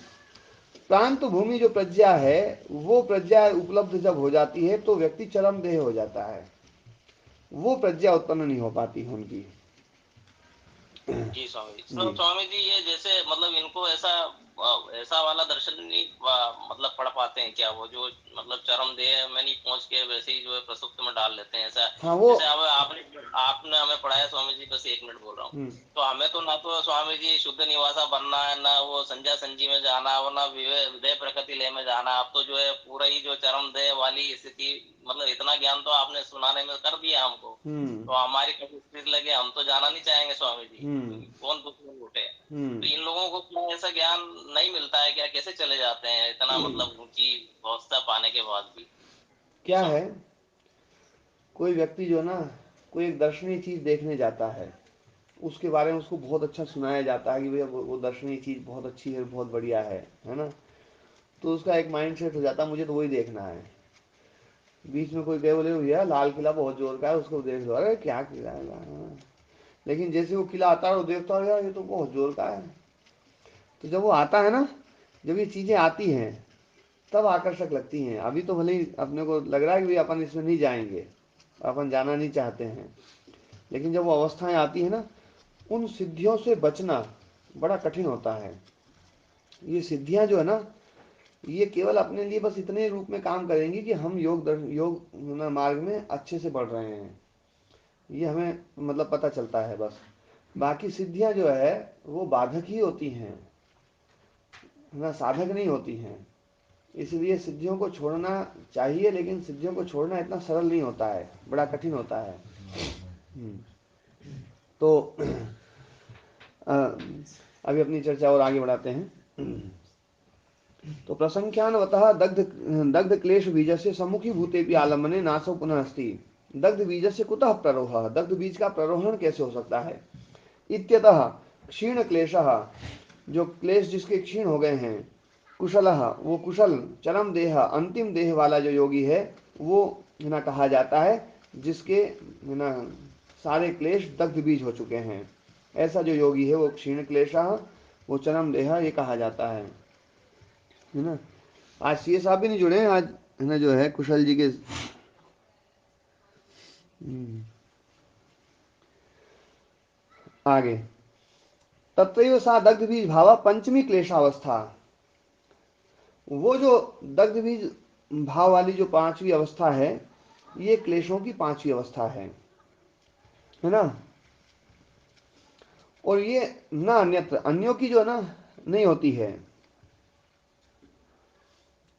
प्रांत भूमि जो प्रज्ञा है, वो प्रज्ञा उपलब्ध जब हो जाती है तो व्यक्ति चरम देह हो जाता है। वो प्रज्ञा उत्पन्न नहीं हो पाती है उनकी। जी स्वामी जी। जी। तो स्वामी जी ये जैसे मतलब इनको ऐसा ऐसा वाला दर्शन नहीं मतलब पढ़ पाते हैं क्या, वो जो मतलब चरम देह में नहीं पहुंच के वैसे ही जो है प्रसुप्त में डाल लेते हैं ऐसा। हाँ वो। जैसे अब आपने आपने हमें पढ़ाया स्वामी जी, बस 1 मिनट बोल रहा हूँ। हम्म। तो हमें तो ना तो स्वामी जी शुद्ध निवासा बनना है, ना वो संध्या संजी में जाना, और ना विदेह प्रकृति लय में जाना। आप तो जो है पूरा ही जो चरम देह वाली स्थिति, मतलब इतना ज्ञान तो आपने सुनाने में कर दिया हमको। हम्म। तो हमारी कभी स्थिति लगे हम तो जाना नहीं चाहेंगे स्वामी जी, हम्म। क्योंकि कौन दुश्मन उठे। तो हम्म। इन लोगों को क्यों ऐसा ज्ञान नहीं मिलता है क्या, कैसे चले जाते हैं इतना मतलब ऊंची अवस्था पाने के बाद भी। जी क्या है, स्वामी। कोई व्यक्ति जो ना कोई एक दर्शनीय चीज देखने जाता है, उसके बारे में उसको बहुत अच्छा सुनाया जाता है कि भैया वो दर्शनीय चीज बहुत अच्छी है, बहुत बढ़िया है ना? तो उसका एक माइंड सेट हो जाता है, मुझे तो वही देखना है। बीच में कोई कहे बोले भैया लाल किला बहुत जोर का है, उसको देख लो, अरे क्या किला है लेकिन जैसे वो किला आता है वो देखता है, यार ये तो बहुत जोर का है। तो जब वो आता है ना, जब ये चीजें आती हैं तब आकर्षक लगती हैं। अभी तो भले ही अपने को लग रहा है कि भाई अपन इसमें नहीं जाएंगे, अपन जाना नहीं चाहते हैं, लेकिन जब वो अवस्थाएं आती है ना, उन सिद्धियों से बचना बड़ा कठिन होता है। ये सिद्धियां जो है ना, ये केवल अपने लिए बस इतने रूप में काम करेंगी कि हम योग मार्ग में अच्छे से बढ़ रहे हैं, ये हमें मतलब पता चलता है बस। बाकी सिद्धियां जो है वो बाधक ही होती हैं ना, साधक नहीं होती हैं। इसलिए सिद्धियों को छोड़ना चाहिए, लेकिन सिद्धियों को छोड़ना इतना सरल नहीं होता है, बड़ा कठिन होता है। हम्म। तो अभी अपनी चर्चा और आगे बढ़ाते हैं। तो प्रसंख्यानवतः दग्ध दग्ध क्लेश बीजस्य सम्मुखी भूतेपि आलम्बने नासो पुनः अस्ति। दग्ध बीजस्य कुतः प्ररोहः, दग्ध बीज का प्ररोहण कैसे हो सकता है? इत्यतः क्षीण क्लेशः, जो क्लेश जिसके क्षीण हो गए हैं, कुशलः, वो कुशल, चरम देह, अंतिम देह वाला जो योगी है, वो ना कहा जाता है, जिसके ना सारे क्लेश दग्ध बीज हो चुके हैं। ऐसा जो योगी है वो क्षीण क्लेशः, वो चरम देह, ये कहा जाता है ना? आज सीए साहब भी नहीं जुड़े हैं आज, है ना, जो है कुशल जी के। आगे तत्रैव सा दग्ध बीज भाव पंचमी क्लेशावस्था, वो जो दग्ध बीज भाव वाली जो पांचवी अवस्था है, ये क्लेशों की पांचवी अवस्था है ना? और ये ना अन्यत्र, अन्यों की जो है ना नहीं होती है,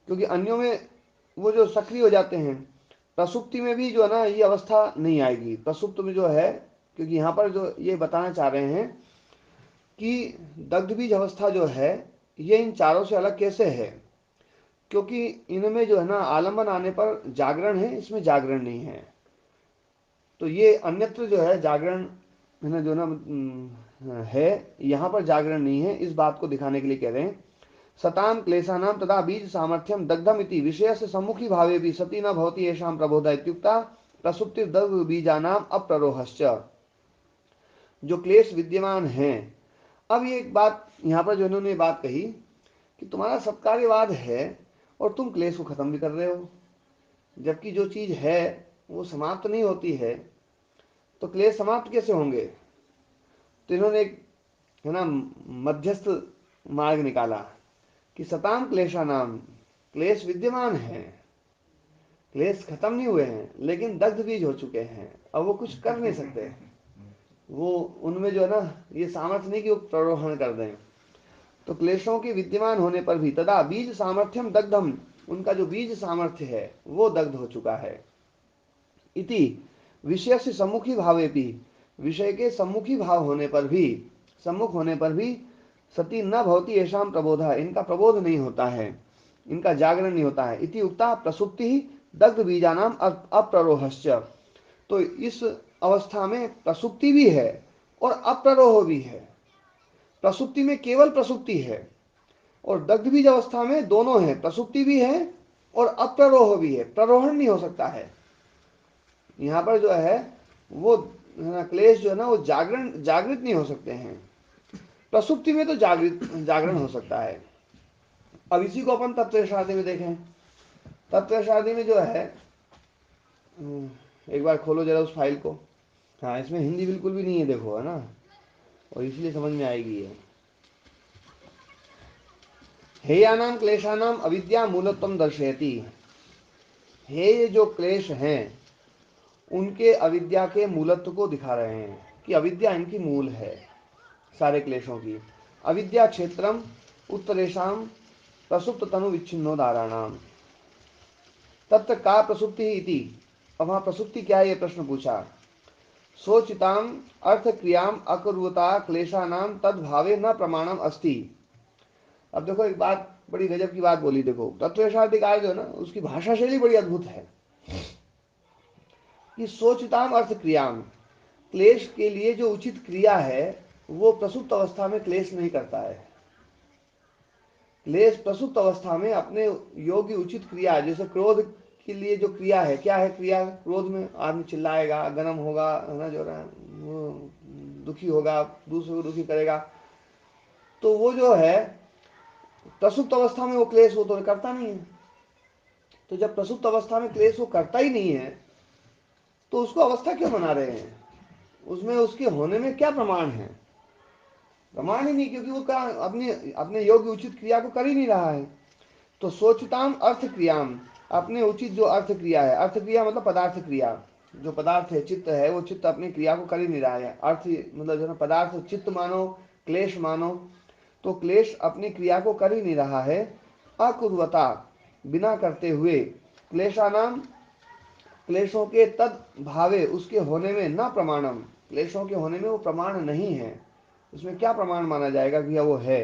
क्योंकि अन्यों में वो जो सक्रिय हो जाते हैं। प्रसुप्ति में भी जो है ना ये अवस्था नहीं आएगी। प्रसुप्त में जो है क्योंकि यहाँ पर जो ये बताना चाह रहे हैं कि दग्ध बीज अवस्था जो है ये इन चारों से अलग कैसे है, क्योंकि इनमें जो है ना आलम्बन आने पर जागरण है, इसमें जागरण नहीं है। तो ये अन्यत्र जो है जागरण है जो ना है, यहाँ पर जागरण नहीं है, इस बात को दिखाने के लिए कह रहे हैं। सताम क्लेशानाम तथा बीज सामर्थ्यम दग्धम इति विषय से सम्मुखी भावे भी सती न भवति येषां प्रबोधा इत्युक्ता प्रसुप्ति दग्ध बीजानाम अप्ररोहश्च। जो क्लेश विद्यमान हैं, अब ये एक बात यहाँ पर जो इन्होंने बात कही कि तुम्हारा सत्कार्यवाद है और तुम क्लेश को खत्म भी कर रहे हो, जबकि जो चीज है वो समाप्त नहीं होती है, तो क्लेश समाप्त कैसे होंगे। तो इन्होंने एक है ना मध्यस्थ मार्ग निकाला कि सताम क्लेशा नाम, क्लेश विद्यमान है, क्लेश खत्म नहीं हुए हैं, लेकिन दग्ध बीज हो चुके हैं, अब वो कुछ कर नहीं सकते, वो उनमें जो है ना ये सामर्थ्य नहीं कि वो प्ररोहण कर दें। तो क्लेशों के विद्यमान होने पर भी तदा बीज सामर्थ्यम दग्धम, उनका जो बीज सामर्थ्य है वो दग्ध हो चुका है। इति विषय से सम्मुखी भावे भी, विषय के सम्मुखी भाव होने पर भी, सम्मुख होने पर भी सती न भवती येषां प्रबोधा, इनका प्रबोध नहीं होता है, इनका जागरण नहीं होता है। इति उक्ता प्रसुप्ति ही दग्ध बीजानाम अप्ररोहश्च। तो इस अवस्था में प्रसुप्ति भी है और अप्ररोह भी है। प्रसुप्ति में केवल प्रसुप्ति है और दग्ध बीज अवस्था में दोनों है, प्रसुप्ति भी है और अप्ररोह भी है, प्ररोहण नहीं हो सकता है। यहाँ पर जो है वो क्लेश जो है ना वो जागृत नहीं हो सकते हैं, प्रसुप्ति में तो जागरण हो सकता है। अब इसी को अपन तत्वशादी में देखें। तत्वशादी में जो है एक बार खोलो जरा उस फाइल को। हाँ, इसमें हिंदी बिल्कुल भी नहीं है, देखो है ना, और इसलिए समझ में आएगी ये। हेयानाम क्लेशानाम अविद्या मूलत्वम दर्शयति। हे जो क्लेश हैं उनके अविद्या के मूलत्व को दिखा रहे हैं कि अविद्या इनकी मूल है सारे क्लेशों की। अविद्या क्षेत्रम उत्तरेशम प्रसुप्त तनु विच्छिन्नो दाराणाम तत्र का प्रसुप्ति इति। अब वहां प्रसुप्ति क्या है ये प्रश्न पूछा। सोचिताम अर्थ क्रियाम अकुर्वता क्लेशानाम तद भावे न प्रमाणम अस्ति। अब देखो एक बात, बड़ी गजब की बात बोली। देखो तत्वशास्त्रिकार जो है ना उसकी भाषा शैली बड़ी अद्भुत है कि सोचिताम अर्थ क्रियाम, क्लेश के लिए जो उचित क्रिया है वो प्रसुप्त अवस्था में क्लेश नहीं करता है। क्लेश प्रसुप्त अवस्था में अपने योग्य उचित क्रिया, जैसे क्रोध के लिए जो क्रिया है, क्या है क्रिया, क्रोध में आदमी चिल्लाएगा, गरम होगा, है ना, जो वो दुखी होगा, दूसरे को दुखी करेगा, तो वो जो है प्रसुप्त अवस्था में वो क्लेश वो तो करता नहीं है। तो जब प्रसुप्त अवस्था में क्लेश वो करता ही नहीं है तो उसको अवस्था क्यों बना रहे हैं, उसमें उसके होने में क्या प्रमाण है, प्रमाण ही नहीं, क्योंकि वो अपने अपने योग्य उचित क्रिया को कर ही नहीं रहा है। तो सोचताम अर्थ क्रियाम, अपने उचित जो अर्थ क्रिया है, अर्थ क्रिया मतलब पदार्थ क्रिया, जो पदार्थ है चित्त है, वो चित्त अपनी क्रिया को कर ही नहीं रहा है। अर्थ मतलब जो है पदार्थ, चित्त मानो, क्लेश मानो, तो क्लेश अपनी क्रिया को कर ही नहीं रहा है। अकुर्वता, बिना करते हुए, क्लेशानाम, क्लेशों के तद भावे, उसके होने में, न प्रमाणम, क्लेशों के होने में वो प्रमाण नहीं है। उसमें क्या प्रमाण माना जाएगा कि वो है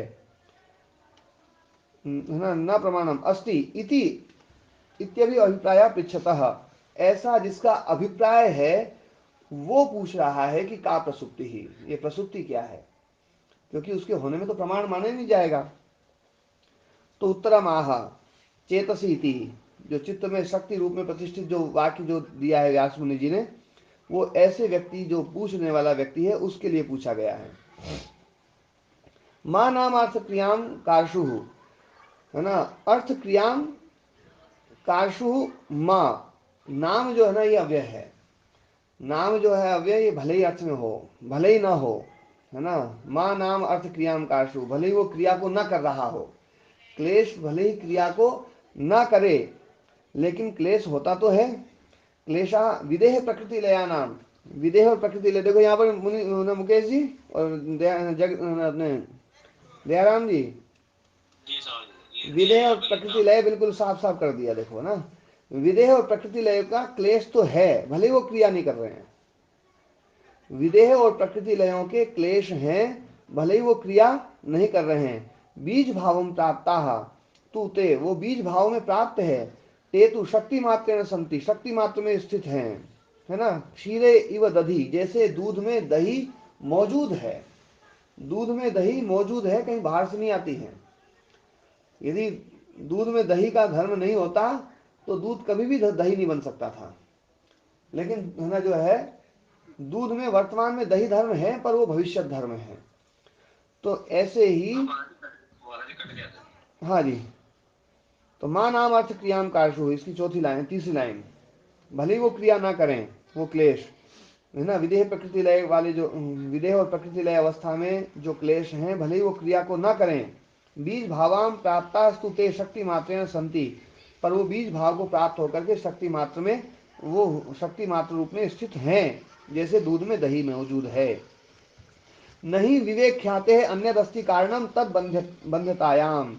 ना, न प्रमाणम अस्ति इति इत्यभि अभिप्राय पृच्छतः। ऐसा जिसका अभिप्राय है वो पूछ रहा है कि का प्रसुप्ति ही, ये प्रसुप्ति क्या है, क्योंकि उसके होने में तो प्रमाण माने नहीं जाएगा। तो उत्तरम आह चेतसी इति, जो चित्त में शक्ति रूप में प्रतिष्ठित जो वाक्य जो दिया है व्यास मुनि जी ने, वो ऐसे व्यक्ति, जो पूछने वाला व्यक्ति है, उसके लिए पूछा गया है। मां नाम अर्थ क्रियाम कार्षु, है ना, अर्थ क्रियाम कार्षु मां, नाम जो है ना ये अव्यय है, नाम जो है अव्यय, ये भले ही अर्थ में हो भले ही ना हो, है ना, मां नाम अर्थ क्रियाम कार्षु, भले ही वो क्रिया को ना कर रहा हो, क्लेश भले ही क्रिया को ना करे, लेकिन क्लेश होता तो है। क्लेशा विदेह प्रकृति लया नाम, विदेह और प्रकृति लय, देखो यहाँ पर मुकेश जी और अपने दयाराम जी, विदेह और प्रकृति लय बिल्कुल साफ साफ कर दिया, देखो ना, विदेह और प्रकृति लय का क्लेश तो है, भले वो क्रिया नहीं कर रहे हैं, विदेह और प्रकृति लयों के क्लेश हैं, भले ही वो क्रिया नहीं कर रहे हैं। बीज भावम प्राप्ता तू ते, वो बीज भाव में प्राप्त है। ते तु शक्ति मात्र संति, शक्ति मात्र में स्थित हैं, है ना। क्षीरे इव दधी, जैसे दूध में दही मौजूद है। दूध में दही मौजूद है, कहीं बाहर से नहीं आती है। यदि दूध में दही का धर्म नहीं होता तो दूध कभी भी दही नहीं बन सकता था। लेकिन है ना जो है, दूध में वर्तमान में दही धर्म है, पर वो भविष्य धर्म है। तो ऐसे ही, हाँ जी। तो मां नाम अर्थ क्रियाम कार्षु, इसकी चौथी लाइन, तीसरी लाइन, भले ही वो क्रिया ना करें, वो क्लेश है ना। विदेह प्रकृति लय वाले जो, विदेह और प्रकृति लय अवस्था में जो क्लेश हैं, भले ही वो क्रिया को ना करें। बीज भावाम प्राप्तास्तु ते शक्ति मात्रेण संति, पर वो बीज भाव को प्राप्त होकर के शक्ति मात्र में, वो शक्ति मात्र रूप में स्थित हैं, जैसे दूध में दही मौजूद है। नहीं विवेक ख्याते है अन्य दस्ती कारणम तद बंध्यतायाम,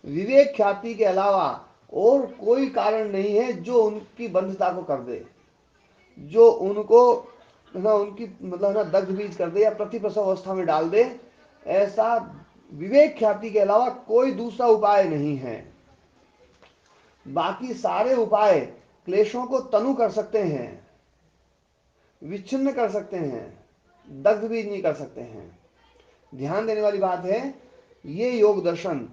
विवेक ख्याति के अलावा और कोई कारण नहीं है जो उनकी बंधता को कर दे, जो उनको ना उनकी मतलब ना दग्ध बीज कर दे या प्रतिप्रसव अवस्था में डाल दे। ऐसा विवेक ख्याति के अलावा कोई दूसरा उपाय नहीं है। बाकी सारे उपाय क्लेशों को तनु कर सकते हैं, विच्छिन्न कर सकते हैं, दग्ध बीज नहीं कर सकते हैं। ध्यान देने वाली बात है, ये योग दर्शन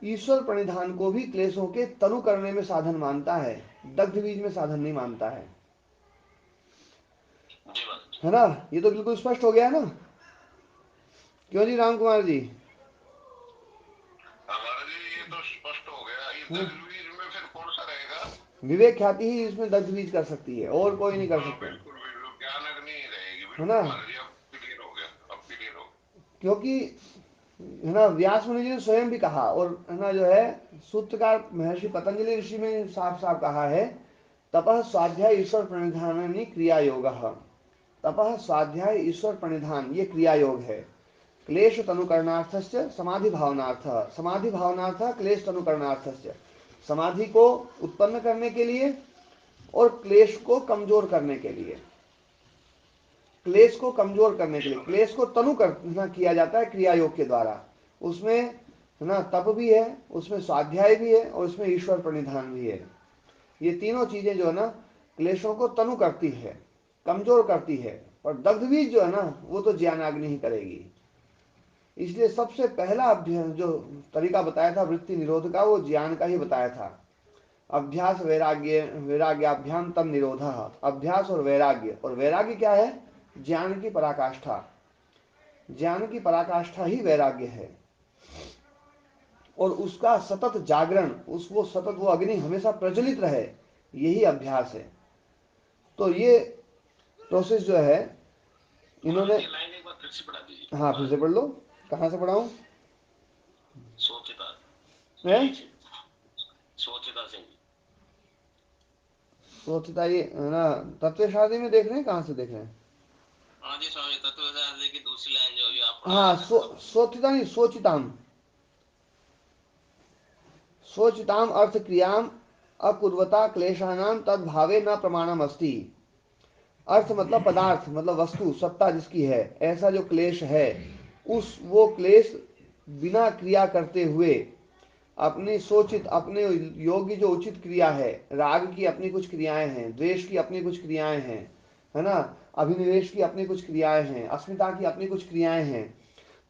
ईश्वर प्रणिधान को भी क्लेशों के तनु करने में साधन मानता है, दग्ध बीज में साधन नहीं मानता है ना। ये तो बिल्कुल स्पष्ट हो गया ना, क्यों जी राम कुमार जी? हमारा जी ये तो स्पष्ट हो गया। ये दग्ध बीज में फिर कौन सा रहेगा? विवेक ख्याति ही इसमें दग्ध बीज कर सकती है, और कोई नहीं कर सकता। बिल्कुल बिल्कुल, ज्ञान अग्नि ही रहेगी। है ना, अब क्लियर हो गया, अब क्लियर हो। क्योंकि है ना, व्यास मुनि जी ने स्वयं भी कहा, और है ना जो है सूत्रकार महर्षि पतंजलि ऋषि में साफ साफ कहा है, तपः स्वाध्याय ईश्वर प्रणिधानी क्रिया योग। तपः स्वाध्याय ईश्वर प्रणिधान, ये क्रिया योग है। क्लेश तनुकरणार्थ समाधि भावनार्थ, समाधि भावनार्थ क्लेश तनुकरणार्थ, समाधि को उत्पन्न करने के लिए और क्लेश को कमजोर करने के लिए। क्लेश को कमजोर करने के लिए, क्लेश को तनु करना किया जाता है क्रिया योग के द्वारा। उसमें है ना तप भी है, उसमें स्वाध्याय भी है, और उसमें ईश्वर प्रणिधान भी है। ये तीनों चीजें जो है ना क्लेशों को तनु करती है, कमजोर करती है। और दग्ध बीज जो है ना, वो तो ज्ञानाग्नि ही करेगी। इसलिए सबसे पहला अभ्यास जो तरीका बताया था वृत्ति निरोध का, वो ज्ञान का ही बताया था। अभ्यास वैराग्य, वैराग्याभ्याम तम निरोध। अभ्यास और वैराग्य, और वैराग्य क्या है? ज्ञान की पराकाष्ठा। ज्ञान की पराकाष्ठा ही वैराग्य है, और उसका सतत जागरण, उसको सतत वो अग्नि हमेशा प्रज्वलित रहे, यही अभ्यास है। तो ये प्रोसेस जो है इन्होंने, हाँ फिर से पढ़ लो। कहाँ से पढ़ाऊं? सोचता ये है ना, तत्व शादी में देख रहे हैं, कहाँ से देख रहे हैं? हाँ जी स्वामी, तत्व शादी की दूसरी लाइन जो अभी आप हाँ, सोचिता नहीं, सोचिताम। सोचिताम अर्थ क्रियाम अकुर्वता क्लेशानाम तद भावे न प्रमाणम अस्ति। अर्थ मतलब पदार्थ, मतलब वस्तु, सत्ता जिसकी है, ऐसा जो क्लेश है, उस वो क्लेश बिना क्रिया करते हुए अपनी सोचित, अपने योग्य जो उचित क्रिया है, राग की अपनी कुछ क्रियाएं हैं, द्वेष की अपनी कुछ क्रियाएं हैं, है ना, अभिनिवेश की अपनी कुछ क्रियाएं हैं, अस्मिता की अपनी कुछ क्रियाएं हैं,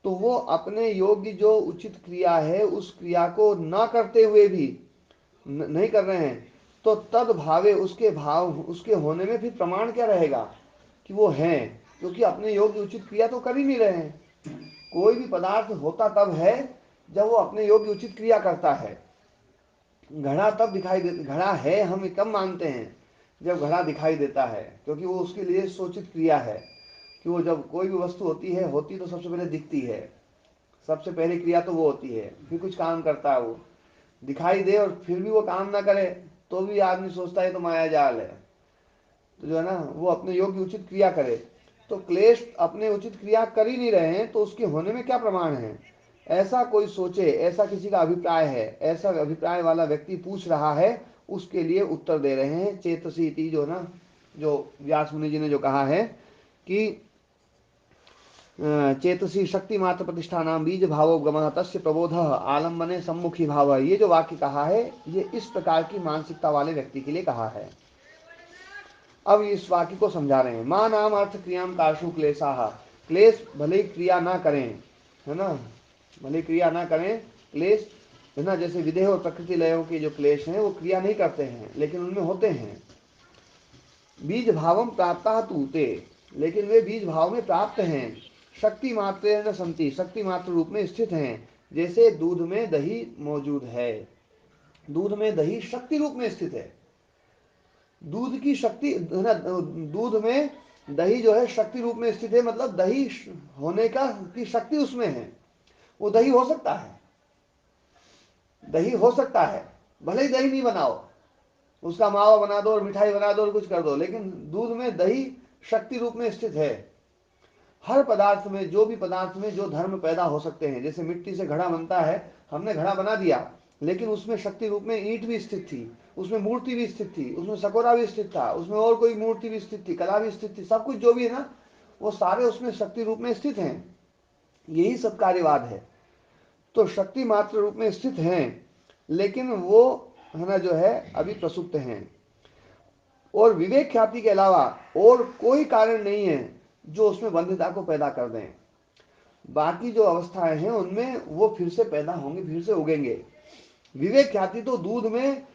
तो वो अपने योग्य जो उचित क्रिया है, उस क्रिया को ना करते हुए भी नहीं कर रहे हैं, तो तद भावे, उसके भाव, उसके होने में फिर प्रमाण क्या रहेगा कि वो हैं, क्योंकि अपने योग्य उचित क्रिया तो कर ही नहीं रहे हैं। कोई भी पदार्थ होता तब है जब वो अपने योग्य उचित क्रिया करता है। घड़ा तब दिखाई दे, घड़ा है हम कब मानते हैं? जब घड़ा दिखाई देता है, क्योंकि वो उसके लिए सोचित क्रिया है कि वो जब कोई भी वस्तु होती तो सबसे पहले दिखती है, सबसे पहली क्रिया तो वो होती है, फिर कुछ काम करता है। वो दिखाई दे और फिर भी वो काम ना करे तो भी आदमी सोचता है तो माया जाल है। तो जो है ना, वो अपने योग्य उचित क्रिया करे। तो क्लेश अपने उचित क्रिया कर ही नहीं रहे हैं, तो उसके होने में क्या प्रमाण है? ऐसा कोई सोचे, ऐसा किसी का अभिप्राय है, ऐसा अभिप्राय वाला व्यक्ति पूछ रहा है, उसके लिए उत्तर दे रहे हैं चेतसी इति, जो ना, जो व्यास मुनि जी ने जो कहा है कि चेतसी शक्ति मात्र प्रतिष्ठानाम बीज भावो गमः तस्य प्रबोध आलम्बने सम्मुखी भाव। ये जो वाक्य कहा है ये इस प्रकार की मानसिकता वाले व्यक्ति के लिए कहा है। अब इस वाक्य को समझा रहे हैं। मां नाम अर्थ क्रियाम काशु क्लेशाः, क्लेश भले ही क्रिया ना करें, है ना, भले क्रिया ना करें, क्लेश है ना, जैसे विदेह और प्रकृति लयों के जो क्लेश हैं वो क्रिया नहीं करते हैं लेकिन उनमें होते हैं। बीज भावम प्राप्ता तूते, लेकिन वे बीज भाव में प्राप्त हैं। शक्ति मात्र न संति, शक्ति मात्र रूप में स्थित हैं। जैसे दूध में दही मौजूद है, दूध में दही शक्ति रूप में स्थित है। दूध की शक्ति है ना, दूध में दही जो है शक्ति रूप में स्थित है, मतलब दही होने का की शक्ति उसमें है। वो दही हो सकता है, दही हो सकता है, भले ही दही नहीं बनाओ, उसका मावा बना दो और मिठाई बना दो और कुछ कर दो, लेकिन दूध में दही शक्ति रूप में स्थित है। हर पदार्थ में, जो भी पदार्थ में जो धर्म पैदा हो सकते हैं, जैसे मिट्टी से घड़ा बनता है, हमने घड़ा बना दिया लेकिन उसमें शक्ति रूप में ईंट भी स्थित थी, उसमें मूर्ति भी स्थित थी, उसमें सकोरा भी स्थित था, उसमें और कोई मूर्ति भी स्थित थी, कला भी स्थित थी, सब कुछ जो भी है ना वो सारे उसमें शक्ति रूप में स्थित हैं। यही सब कार्यवाद है। तो शक्ति मात्र रूप में स्थित हैं, लेकिन वो है ना जो है अभी प्रसुप्त हैं। और विवेक ख्याति के अलावा और कोई कारण नहीं है जो उसमें बंधिता को पैदा कर दें। बाकी जो अवस्थाएं हैं उनमें वो फिर से पैदा होंगे, फिर से उगेंगे। विवेक ख्याति तो दूध में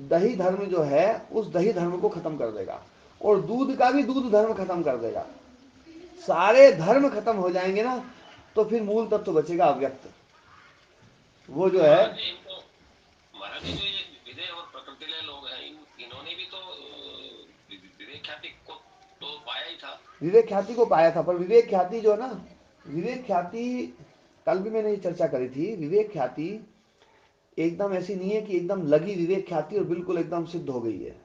दही धर्म जो है उस दही धर्म को खत्म कर देगा, और दूध का भी दूध धर्म खत्म कर देगा। सारे धर्म खत्म हो जाएंगे ना, तो फिर मूल तत्व बचेगा अव्यक्त, वो जो तो है। महाराज जी जो ये विदेह और प्रकृति लय लोग हैं, इन्होंने भी तो विवेक ख्याति को तो पाया ही था। विवेक ख्याति को पाया था, पर विवेक ख्याति जो है ना, विवेक ख्याति कल भी मैंने ये चर्चा करी थी। विवेक ख्याति एकदम ऐसी नहीं है कि एकदम लगी विवेक ख्याति और बिल्कुल एकदम सिद्ध हो गई है।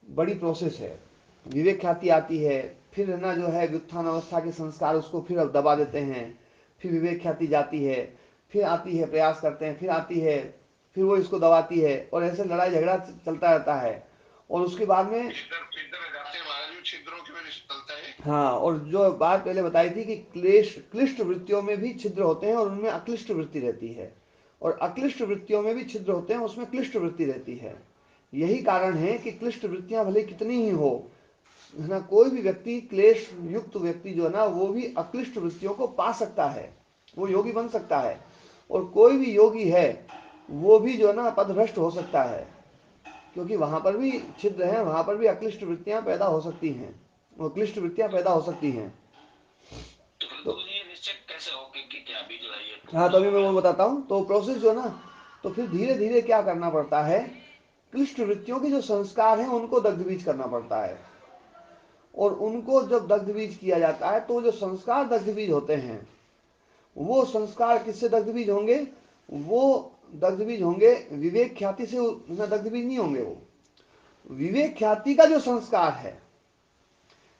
बड़ी प्रोसेस है। विवेक ख्याति आती है, फिर है ना जो है व्युत्थान अवस्था के संस्कार उसको फिर अब दबा देते हैं, फिर विवेक ख्याति जाती है, फिर आती है, प्रयास करते हैं, फिर आती है, फिर वो इसको दबाती है, और ऐसे लड़ाई झगड़ा चलता रहता है। और उसके बाद में छिद्र जाते हैं महाराज जी, छिद्रों की वजह से चलता है। हाँ, और जो बात पहले बताई थी कि क्लिष्ट वृत्तियों में भी छिद्र होते हैं और उनमें अक्लिष्ट वृत्ति रहती है, और अक्लिष्ट वृत्तियों में भी छिद्र होते हैं, उसमें क्लिष्ट वृत्ति रहती है। यही कारण है कि क्लिष्ट वृत्तियां भले कितनी ही हो, है ना, कोई भी व्यक्ति क्लेश युक्त व्यक्ति जो है ना वो भी अक्लिष्ट वृत्तियों को पा सकता है, वो योगी बन सकता है। और कोई भी योगी है वो भी जो है ना पदभ्रष्ट हो सकता है, क्योंकि वहां पर भी छिद्र है, वहां पर भी अक्लिष्ट वृत्तियां पैदा हो सकती हैं, वो क्लिष्ट वृत्तियां पैदा हो सकती हैं। तो फिर तो गुरु जी ये निश्चय कैसे हो कि क्या बीज है ये हाँ, तो तो अभी हो मैं गया। वो बताता हूँ। तो प्रोसेस जो है ना, तो फिर धीरे धीरे क्या करना पड़ता है, क्लिष्ट वृत्तियों के जो संस्कार हैं उनको दग्धबीज करना पड़ता है। और उनको जब दग्धबीज किया जाता है तो जो संस्कार दग्धबीज होते हैं, वो संस्कार किससे दग्धबीज होंगे, वो दग्धबीज होंगे विवेक ख्याति से दग्धबीज नहीं होंगे। वो विवेक ख्याति का जो संस्कार है,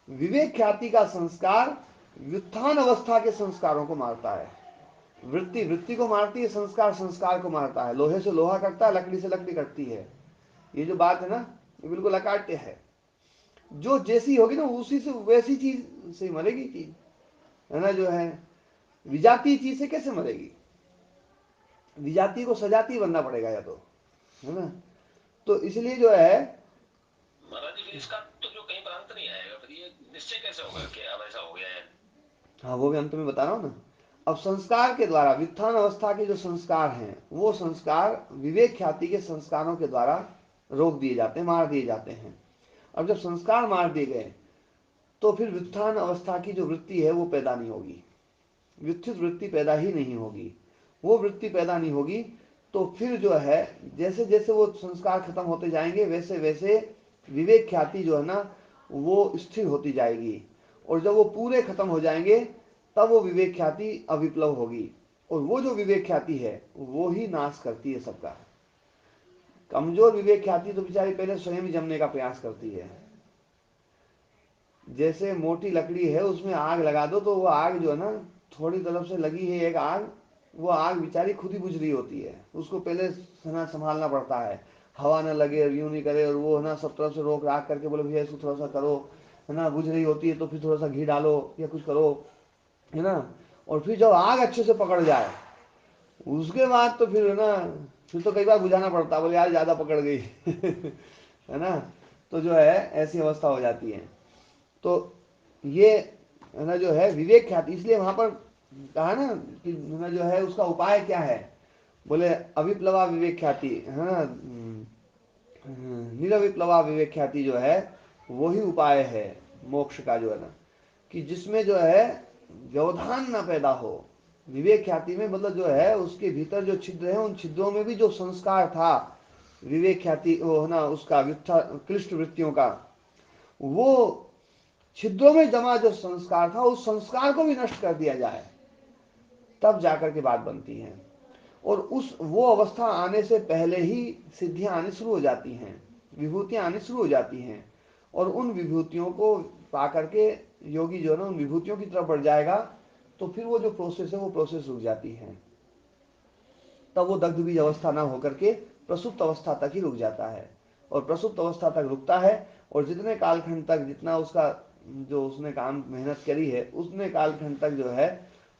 विवेक ख्याति का संस्कार व्युत्थान अवस्था के संस्कारों को मारता है। वृत्ति वृत्ति को मारती है, संस्कार संस्कार को मारता है। लोहे से लोहा कटता है, लकड़ी से लकड़ी कटती है। ये जो बात है ना, ये बिल्कुल अकाट्य है। जो जैसी होगी ना उसी से वैसी चीज से मरेगी चीज, है ना जो है। विजातीय चीज से कैसे मरेगी, विजातीय को सजातीय बनना पड़ेगा या तो, है ना। तो इसलिए जो है, महाराज जी फिर इसका तो जो कहीं पर अंत नहीं आएगा, फिर ये निश्चय कैसे होगा कि अब ऐसा हो गया है। हाँ वो भी अंत में बता रहा हूँ ना। अब संस्कार के द्वारा, व्युत्थान अवस्था के जो संस्कार हैं वो संस्कार विवेक ख्याति के संस्कारों के द्वारा रोक दिए जाते हैं, मार दिए जाते हैं। अब जब संस्कार मार दिए गए तो फिर व्युत्थान अवस्था की जो वृत्ति है वो पैदा नहीं होगी, व्युत्थित वृत्ति पैदा ही नहीं होगी। वो वृत्ति पैदा नहीं होगी तो फिर जो है जैसे जैसे वो संस्कार खत्म होते जाएंगे वैसे वैसे विवेक ख्याति जो है ना वो स्थिर होती जाएगी। और जब वो पूरे खत्म हो जाएंगे तब वो विवेक ख्याति अविप्लव होगी। और वो जो विवेक ख्याति है वो ही नाश करती है सबका। कमजोर विवेक ख्याति तो बेचारी पहले स्वयं जमने का प्रयास करती है। जैसे मोटी लकड़ी है, उसमें आग लगा दो तो वो आग जो है ना, थोड़ी तरफ से लगी है एक आग, वो आग बेचारी खुद ही बुझ रही होती है। उसको पहले है ना संभालना पड़ता है, हवा ना लगे और यूं नहीं करे, और वो है ना सब तरफ से रोक राख करके बोले भैया इसको थोड़ा सा करो, है ना, बुझ रही होती है तो फिर थोड़ा सा घी डालो या कुछ करो, है ना, और फिर जब आग अच्छे से पकड़ जाए उसके बाद तो फिर है ना, फिर तो कई बार बुझाना पड़ता, बोले यार ज्यादा पकड़ गई है ना, तो जो है ऐसी अवस्था हो जाती है। तो ये है ना जो है विवेक ख्याति, इसलिए वहां पर कहा ना कि है ना जो है उसका उपाय क्या है, बोले अविप्लवा विवेक ख्याति, है ना, निरविप्लवा विवेक ख्याति जो है वही उपाय है मोक्ष का, जो है ना, कि जिसमें जो है व्यवधान ना पैदा हो। विवेक ख्याति में मतलब जो है उसके भीतर जो छिद्र है, उन छिद्रों में भी जो संस्कार था विवेक ख्याति वो है ना उसका क्लिष्ट वृत्तियों का, वो छिद्रों में जमा जो संस्कार था उस संस्कार को भी नष्ट कर दिया जाए, तब जाकर के बात बनती है। और उस वो अवस्था आने से पहले ही सिद्धियां आनी शुरू हो जाती हैं, विभूतियां आनी शुरू हो जाती हैं, और उन विभूतियों को पा करके योगी जो है ना उन विभूतियों की तरफ बढ़ जाएगा, तो फिर वो जो प्रोसेस है वो प्रोसेस रुक जाती है, तब वो दग्ध बीज अवस्था ना होकर के प्रसुप्त अवस्था तक ही रुक जाता है। और प्रसुप्त अवस्था तक रुकता है, और जितने कालखंड तक जितना उसका जो उसने काम मेहनत करी है उतने कालखंड तक जो है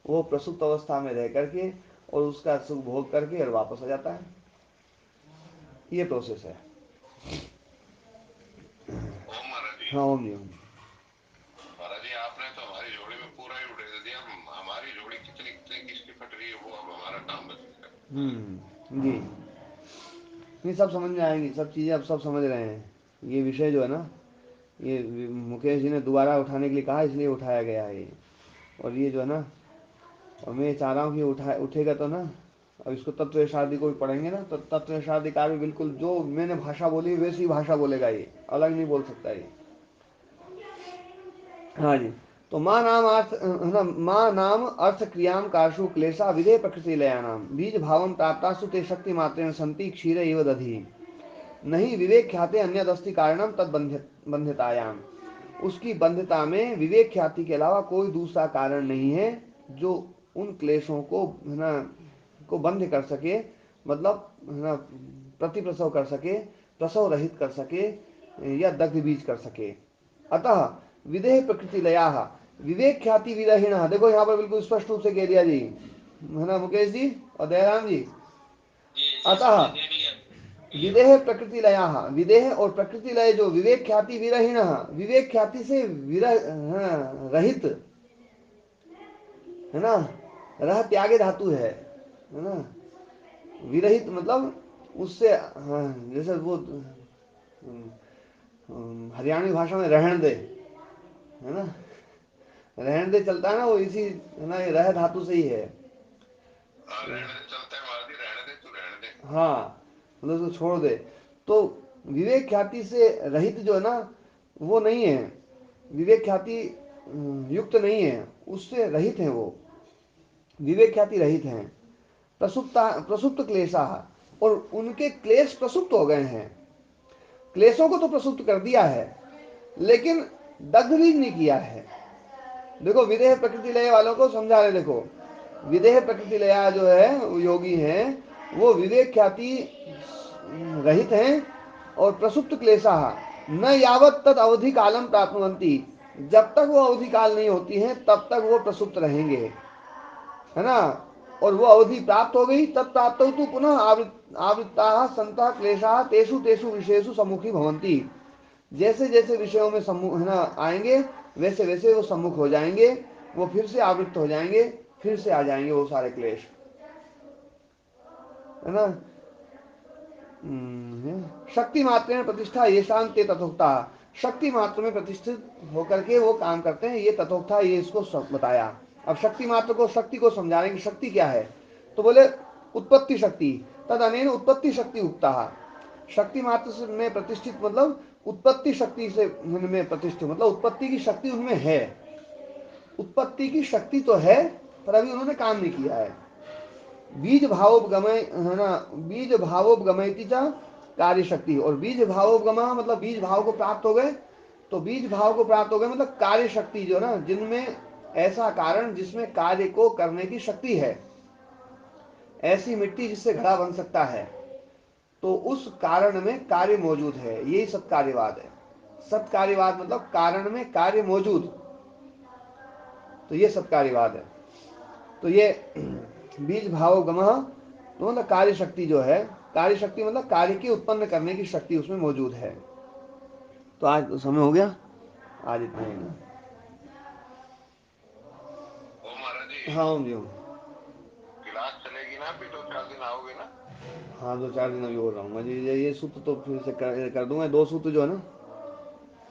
वो प्रसुप्त अवस्था में रह करके और उसका सुख भोग करके और वापस आ जाता है। ये प्रोसेस है। ओम महाराज जी। हाँ ओम जी ओम। महाराज जी आपने तो हमारी जोड़ी में पूरा ही उड़ेल दिया। हमारी जोड़ी कितनी कितनी किसकी फट रही है, वो अब हमारा काम बच गया। जी, नहीं सब समझ में आएंगी, सब चीजें अब सब समझ रहे हैं। ये विषय जो है ना, ये मुकेश जी ने दोबारा उठाने के लिए कहा, इसलिए उठाया गया है ये। और ये जो है ना, और मैं चाह रहा हूँ कि उठेगा तो ना, अब इसको तत्व शादी को भी पढ़ेंगे ना, तो तत्व शादी का भी बिल्कुल जो मैंने भाषा बोली वैसी भाषा बोलेगा, ये अलग नहीं बोल सकता ये। हाँ जी। तो माँ नाम अर्थ है ना, माँ नाम अर्थ क्रियाम काशु क्लेशा विधेय प्रकृति लयानाम बीज भावम प्राप्तासु ते शक्ति मात्रेण संति क्षीर एव दधि नहीं विवेक ख्याते अन्यदस्ति कारणम तद बंध्यतायाम। उसकी बंध्यता में विवेक ख्याति के अलावा कोई दूसरा कारण नहीं है जो उन क्लेशों को है ना को बंध कर सके, मतलब है ना प्रतिप्रसव कर सके, प्रसव रहित कर सके, या दग्ध बीज कर सके। अतः विदेह प्रकृति लया विवेक ख्याति विरहीण, देखो यहाँ पर बिल्कुल स्पष्ट रूप से कह दिया जी, है ना मुकेश जी और दयाराम जी। जी जी अतः समझ देख लिया। विदेह प्रकृति लया, विदेह और प्रकृति लय जो विवेक ख्याति विरहीण, विवेक ख्याति से रहित, है ना, रह त्यागे धातु है ना, विरहित मतलब उससे, हाँ, जैसे वो हरियाणवी भाषा में रहन दे, है ना, रहन दे चलता है ना, वो इसी है ना, ये रह धातु से ही है। रहने दे चलता है महाराज जी, रहने दे तू रहने दे। हाँ, मतलब उसको छोड़ दे। तो विवेक ख्याति से रहित जो है ना वो नहीं है, विवेक ख्याति युक्त नहीं है, उससे रहित है वो, विवेक ख्याति रहित हैं। प्रसुप्त क्लेशा, और उनके क्लेश प्रसुप्त हो गए हैं, क्लेशों को तो प्रसुप्त कर दिया है लेकिन दग्ध भी नहीं किया है। देखो विदेह प्रकृति लय वालों को समझा रहे, देखो विदेह प्रकृति लया जो है योगी हैं वो विवेक ख्याति रहित हैं, और प्रसुप्त क्लेशा न यावत तद अवधि कालम प्राप्नुवंती, जब तक वो अवधि काल नहीं होती है तब तक वो प्रसुप्त रहेंगे, है ना, और वो अवधि प्राप्त हो गई तब प्राप्त हो तो पुनः आवृत्ता संता क्लेशा तेषु तेषु विषयेषु सम्मुखी भवंती, जैसे जैसे विषयों में सम्मुख है ना आएंगे वैसे वैसे वो सम्मुख हो जाएंगे, वो फिर से आवृत्त हो जाएंगे, फिर से आ जाएंगे वो सारे क्लेश, है ना। शक्ति मात्र में प्रतिष्ठा ये शांति तथोक्ता, शक्ति मात्र में प्रतिष्ठित होकर के वो काम करते हैं, ये तथोक्ता, ये इसको बताया। अब शक्ति मात्र को, शक्ति को समझा रहे कि शक्ति क्या है, तो बोले उत्पत्ति शक्ति, तद अनेन उत्पत्ति शक्ति उक्ता, शक्ति मात्र में प्रतिष्ठित मतलब उत्पत्ति शक्ति से में प्रतिष्ठित, मतलब उत्पत्ति की शक्ति उनमें है, उत्पत्ति की शक्ति तो है पर अभी उन्होंने काम नहीं किया है। बीज भावोपगमय है ना, बीज भावोपगमयति च कार्य शक्ति, और बीज भावोपगमा मतलब बीज भाव को प्राप्त हो गए, तो बीज भाव को प्राप्त हो गए मतलब कार्य शक्ति जो ना, जिनमें ऐसा कारण जिसमें कार्य को करने की शक्ति है, ऐसी मिट्टी जिससे घड़ा बन सकता है, तो उस कारण में कार्य मौजूद है, यही सत्कार्यवाद है। सत्कार्यवाद मतलब कारण में कार्य मौजूद, तो ये सत्कार्यवाद है। तो ये बीज भाव गमः, तो मतलब कार्य शक्ति जो है, कार्य शक्ति मतलब कार्य की उत्पन्न करने की शक्ति उसमें मौजूद है। तो आज तो समय हो गया, आज इतना ही ना। ओ महाराज जी, हाँ ओम जी ओम। क्लास चलेगी ना, अभी 2-4 दिन आओगे ना? हाँ 2-4 दिन अभी और रहूँगा जी। ये सूत्र तो फिर से कर दूंगा, 2 सूत्र जो है ना,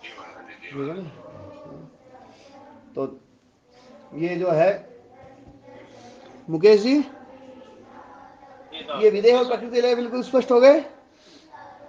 जी महाराज जी, जी ठीक है महाराज ना। तो ये जो है मुकेश जी, जी सर। ये विदेह जी और सर। प्रकृति लय बिल्कुल स्पष्ट हो गए।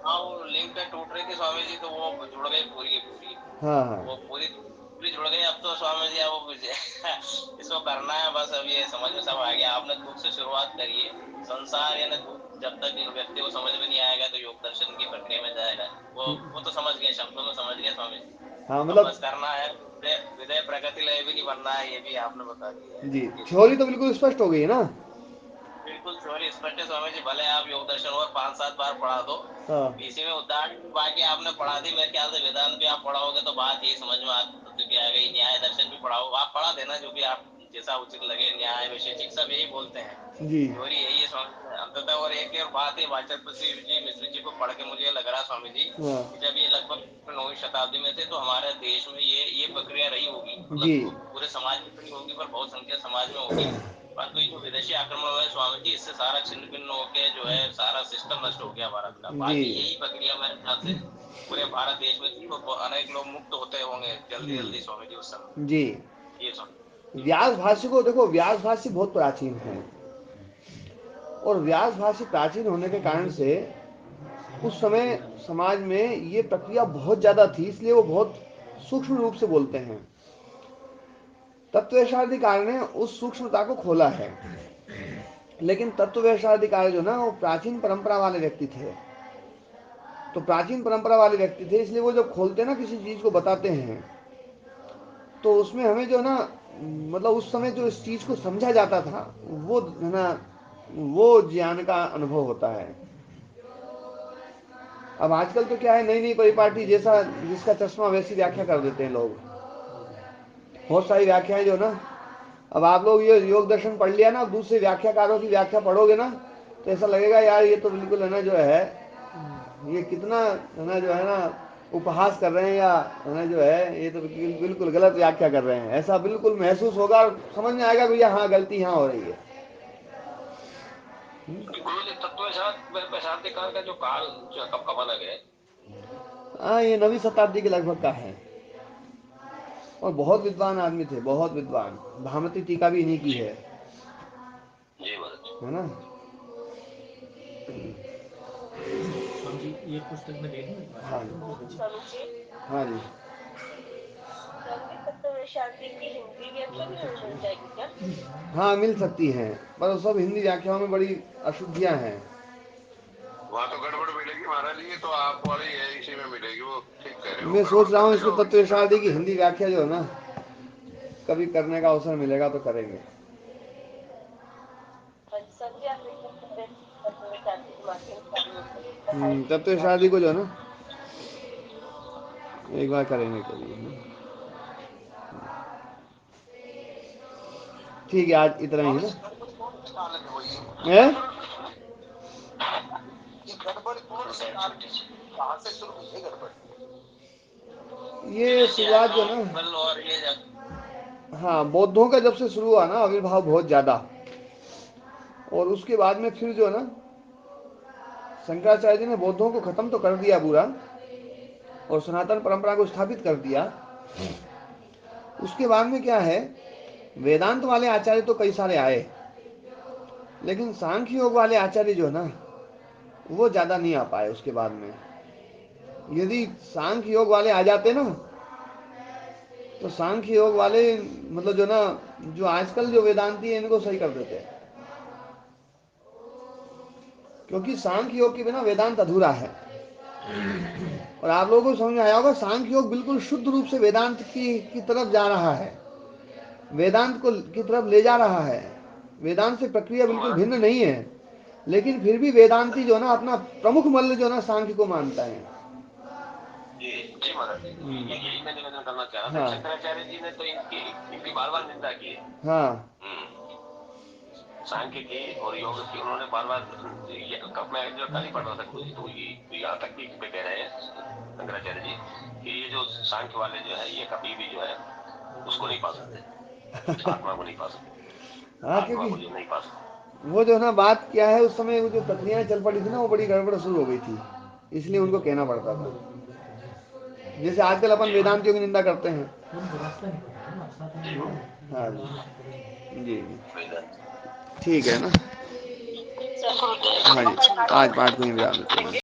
हाँ वो लिंक टूट रही थी स्वामी जी, तो वो जुड़ गई पूरी की पूरी। हाँ हाँ वो पूरी पूरी जुड़ गई। अब तो स्वामी जी अब वो इसको करना है बस। अब ये समझ में सब आ गया। आपने दुख से शुरुआत करी है। संसार यानी दुख, जब तक व्यक्ति को समझ में नहीं आएगा तो योग दर्शन की प्रक्रिया में जाएगा। वो तो समझ गए, शब्दों में समझ गए स्वामी जी। हाँ अब मतलब बस करना है। विदय विदय प्रगति लय भी नहीं बनना है, ये भी आपने बता दिया है। जी, जी थ्योरी स्वामी तो जी। बिल्कुल स्पष्ट हो गई है ना। बिल्कुल थ्योरी स्पष्ट है स्वामी जी। भले आप योग दर्शन और 5-7 बार पढ़ा दो, हाँ इसी में उदाहरण बाकी आपने पढ़ा दी। मेरे ख्याल से वेदांत भी आप पढ़ाओगे तो बात यही समझ में आती कि आ गई। न्याय दर्शन भी पढ़ाओ, आप पढ़ा देना जो भी आप जैसा उचित लगे। न्याय वैशेषिक सब यही बोलते हैं, जी थ्योरी यही है स्वामी जी अंततः। और एक और बात है, वाचस्पति जी मिश्र जी को पढ़ के मुझे लग रहा स्वामी जी हाँ कि जब ये लगभग 9वीं शताब्दी में थे तो हमारे देश में ये प्रक्रिया रही होगी। जी मतलब पूरे समाज में नहीं होगी पर बहुसंख्यक समाज में होगी। परंतु ये जो विदेशी आक्रमण हुए स्वामी जी, इससे सारा छिन्न भिन्न होके जो है सारा सिस्टम नष्ट हो गया भारत का। जी बाकी यही प्रक्रिया मेरे ख्याल से पूरे भारत देश में थी और अनेक लोग मुक्त होते होंगे जल्दी जल्दी स्वामी जी उस समय। जी। ये स्वामी जी। व्यास भाष्य को देखो, व्यास भाष्य बहुत प्राचीन है, और व्यास भाष्य प्राचीन होने के कारण से उस समय समाज में ये प्रक्रिया बहुत ज्यादा थी, इसलिए वो बहुत सूक्ष्म रूप से बोलते हैं। तत्ववेशाधिकार ने उस सूक्ष्मता को खोला है, लेकिन तत्ववेशाधिकार जो ना वो प्राचीन परंपरा वाले व्यक्ति थे। तो प्राचीन परंपरा वाले व्यक्ति थे, इसलिए वो जब खोलते हैं ना किसी चीज को बताते हैं, तो उसमें हमें जो ना मतलब उस समय जो इस चीज को समझा जाता था वो है ना, वो ज्ञान का अनुभव होता है। अब आजकल तो क्या है, नई नई परिपाटी, जैसा जिसका चश्मा वैसी व्याख्या कर देते हैं लोग। बहुत सारी व्याख्याएं जो ना, अब आप लोग ये योग दर्शन पढ़ लिया ना, अब दूसरे व्याख्याकारों की व्याख्या पढ़ोगे ना, तो ऐसा लगेगा यार ये तो बिल्कुल है ना जो है, ये कितना है ना जो है ना उपहास कर रहे हैं, या है ना जो है ये तो बिल्कुल गलत व्याख्या कर रहे हैं, ऐसा बिल्कुल महसूस होगा और समझ में आएगा भैया हाँ गलती यहाँ हो रही है। गुरु जी तत्व शांतिकार का जो काल जो है कब कब अलग है? हाँ ये 9वीं शताब्दी के लगभग का है, और बहुत विद्वान आदमी थे, बहुत विद्वान। भामती टीका भी इन्हीं की जी है जी महाराज। है ना। स्वामी जी ये पुस्तक में देख लो हाँ स्वामी जी, हाँ जी। स्वामी जी तत्व शांति की हिंदी व्याख्या भी हमें मिल जाएगी क्या? हाँ मिल सकती हैं, पर वो सब हिंदी व्याख्याओं में बड़ी अशुद्धियां हैं। वहाँ तो गड़बड़ मिलेगी महाराज जी, ये तो आप वाली है, इसी में मिलेगी। वो ठीक कह रहे हो, मैं गड़बड़ सोच रहा कर हूँ देगा इसको वो। तत्वशादी की हिंदी व्याख्या जो है ना, कभी करने का अवसर मिलेगा तो करेंगे। स्वामी जी आप एक बार कह रहे थे तत्व शांति के माध्यम से हम लोग पढ़ाई के तत्वशादी माध्यम को जो है ना एक बार करेंगे कभी। ठीक है, आज इतना ही है ना। गड़बड़ कौन सी काल में हुई हैं? ये गड़बड़ कौन सी काल में, कहाँ से शुरू हुई है गड़बड़? ये विदेशी शुरुआत जो ना, आक्रमण और ये हाँ बौद्धों का जब से शुरू हुआ ना आविर्भाव बहुत ज्यादा, और उसके बाद में फिर जो है ना शंकराचार्य जी ने बौद्धों को खत्म तो कर दिया पूरा, और सनातन परंपरा को स्थापित कर दिया। उसके बाद में क्या है, वेदांत वाले आचार्य तो कई सारे आए, लेकिन सांख्य योग वाले आचार्य जो है ना वो ज्यादा नहीं आ पाए उसके बाद में। यदि सांख्य योग वाले आ जाते ना, तो सांख्य योग वाले मतलब जो ना, जो आजकल जो वेदांती है इनको सही कर देते हैं, क्योंकि सांख्य योग के बिना वेदांत अधूरा है। और आप लोगों को समझ में आया होगा, सांख्य योग बिल्कुल शुद्ध रूप से वेदांत की तरफ जा रहा है, वेदांत को की तरफ ले जा रहा है। वेदांत से प्रक्रिया बिल्कुल भिन्न नहीं है, लेकिन फिर भी वेदांती जो ना अपना प्रमुख मल्ल जो ना सांख्य को मानता है। जी महाराज जी, यही मैं निवेदन करना चाह रहा था। हाँ शंकराचार्य जी ने तो इनकी बार बार निंदा की है। हाँ सांख्य की और योग की उन्होंने बार बार, कब मैं जो कल ही पढ़ रहा था कुछ, तो यहाँ तक कि पे कह रहे हैं शंकराचार्य जी कि ये जो सांख्य वाले जो है ये कभी भी जो है उसको नहीं पा सकते, आत्मा को नहीं पा सकते, हाँ, आत्मा क्योंकि को जो नहीं पा सकते। वो जो है ना, बात क्या है, उस समय वो जो प्रक्रियाएं चल पड़ी थी ना, वो बड़ी गड़बड़ शुरू हो गई थी, इसलिए उनको कहना पड़ता था। जैसे आजकल अपन जी महाराज वेदांतियों की निंदा करते हैं। उनको रास्ता नहीं पता ना, साथ में जी हाँ बाबा जी, शंकर जी। जी जी, वेदांत। ठीक है ना। चलो ठीक हाँ है, जी, मैं आज पाठ को ही विराम देते हैं।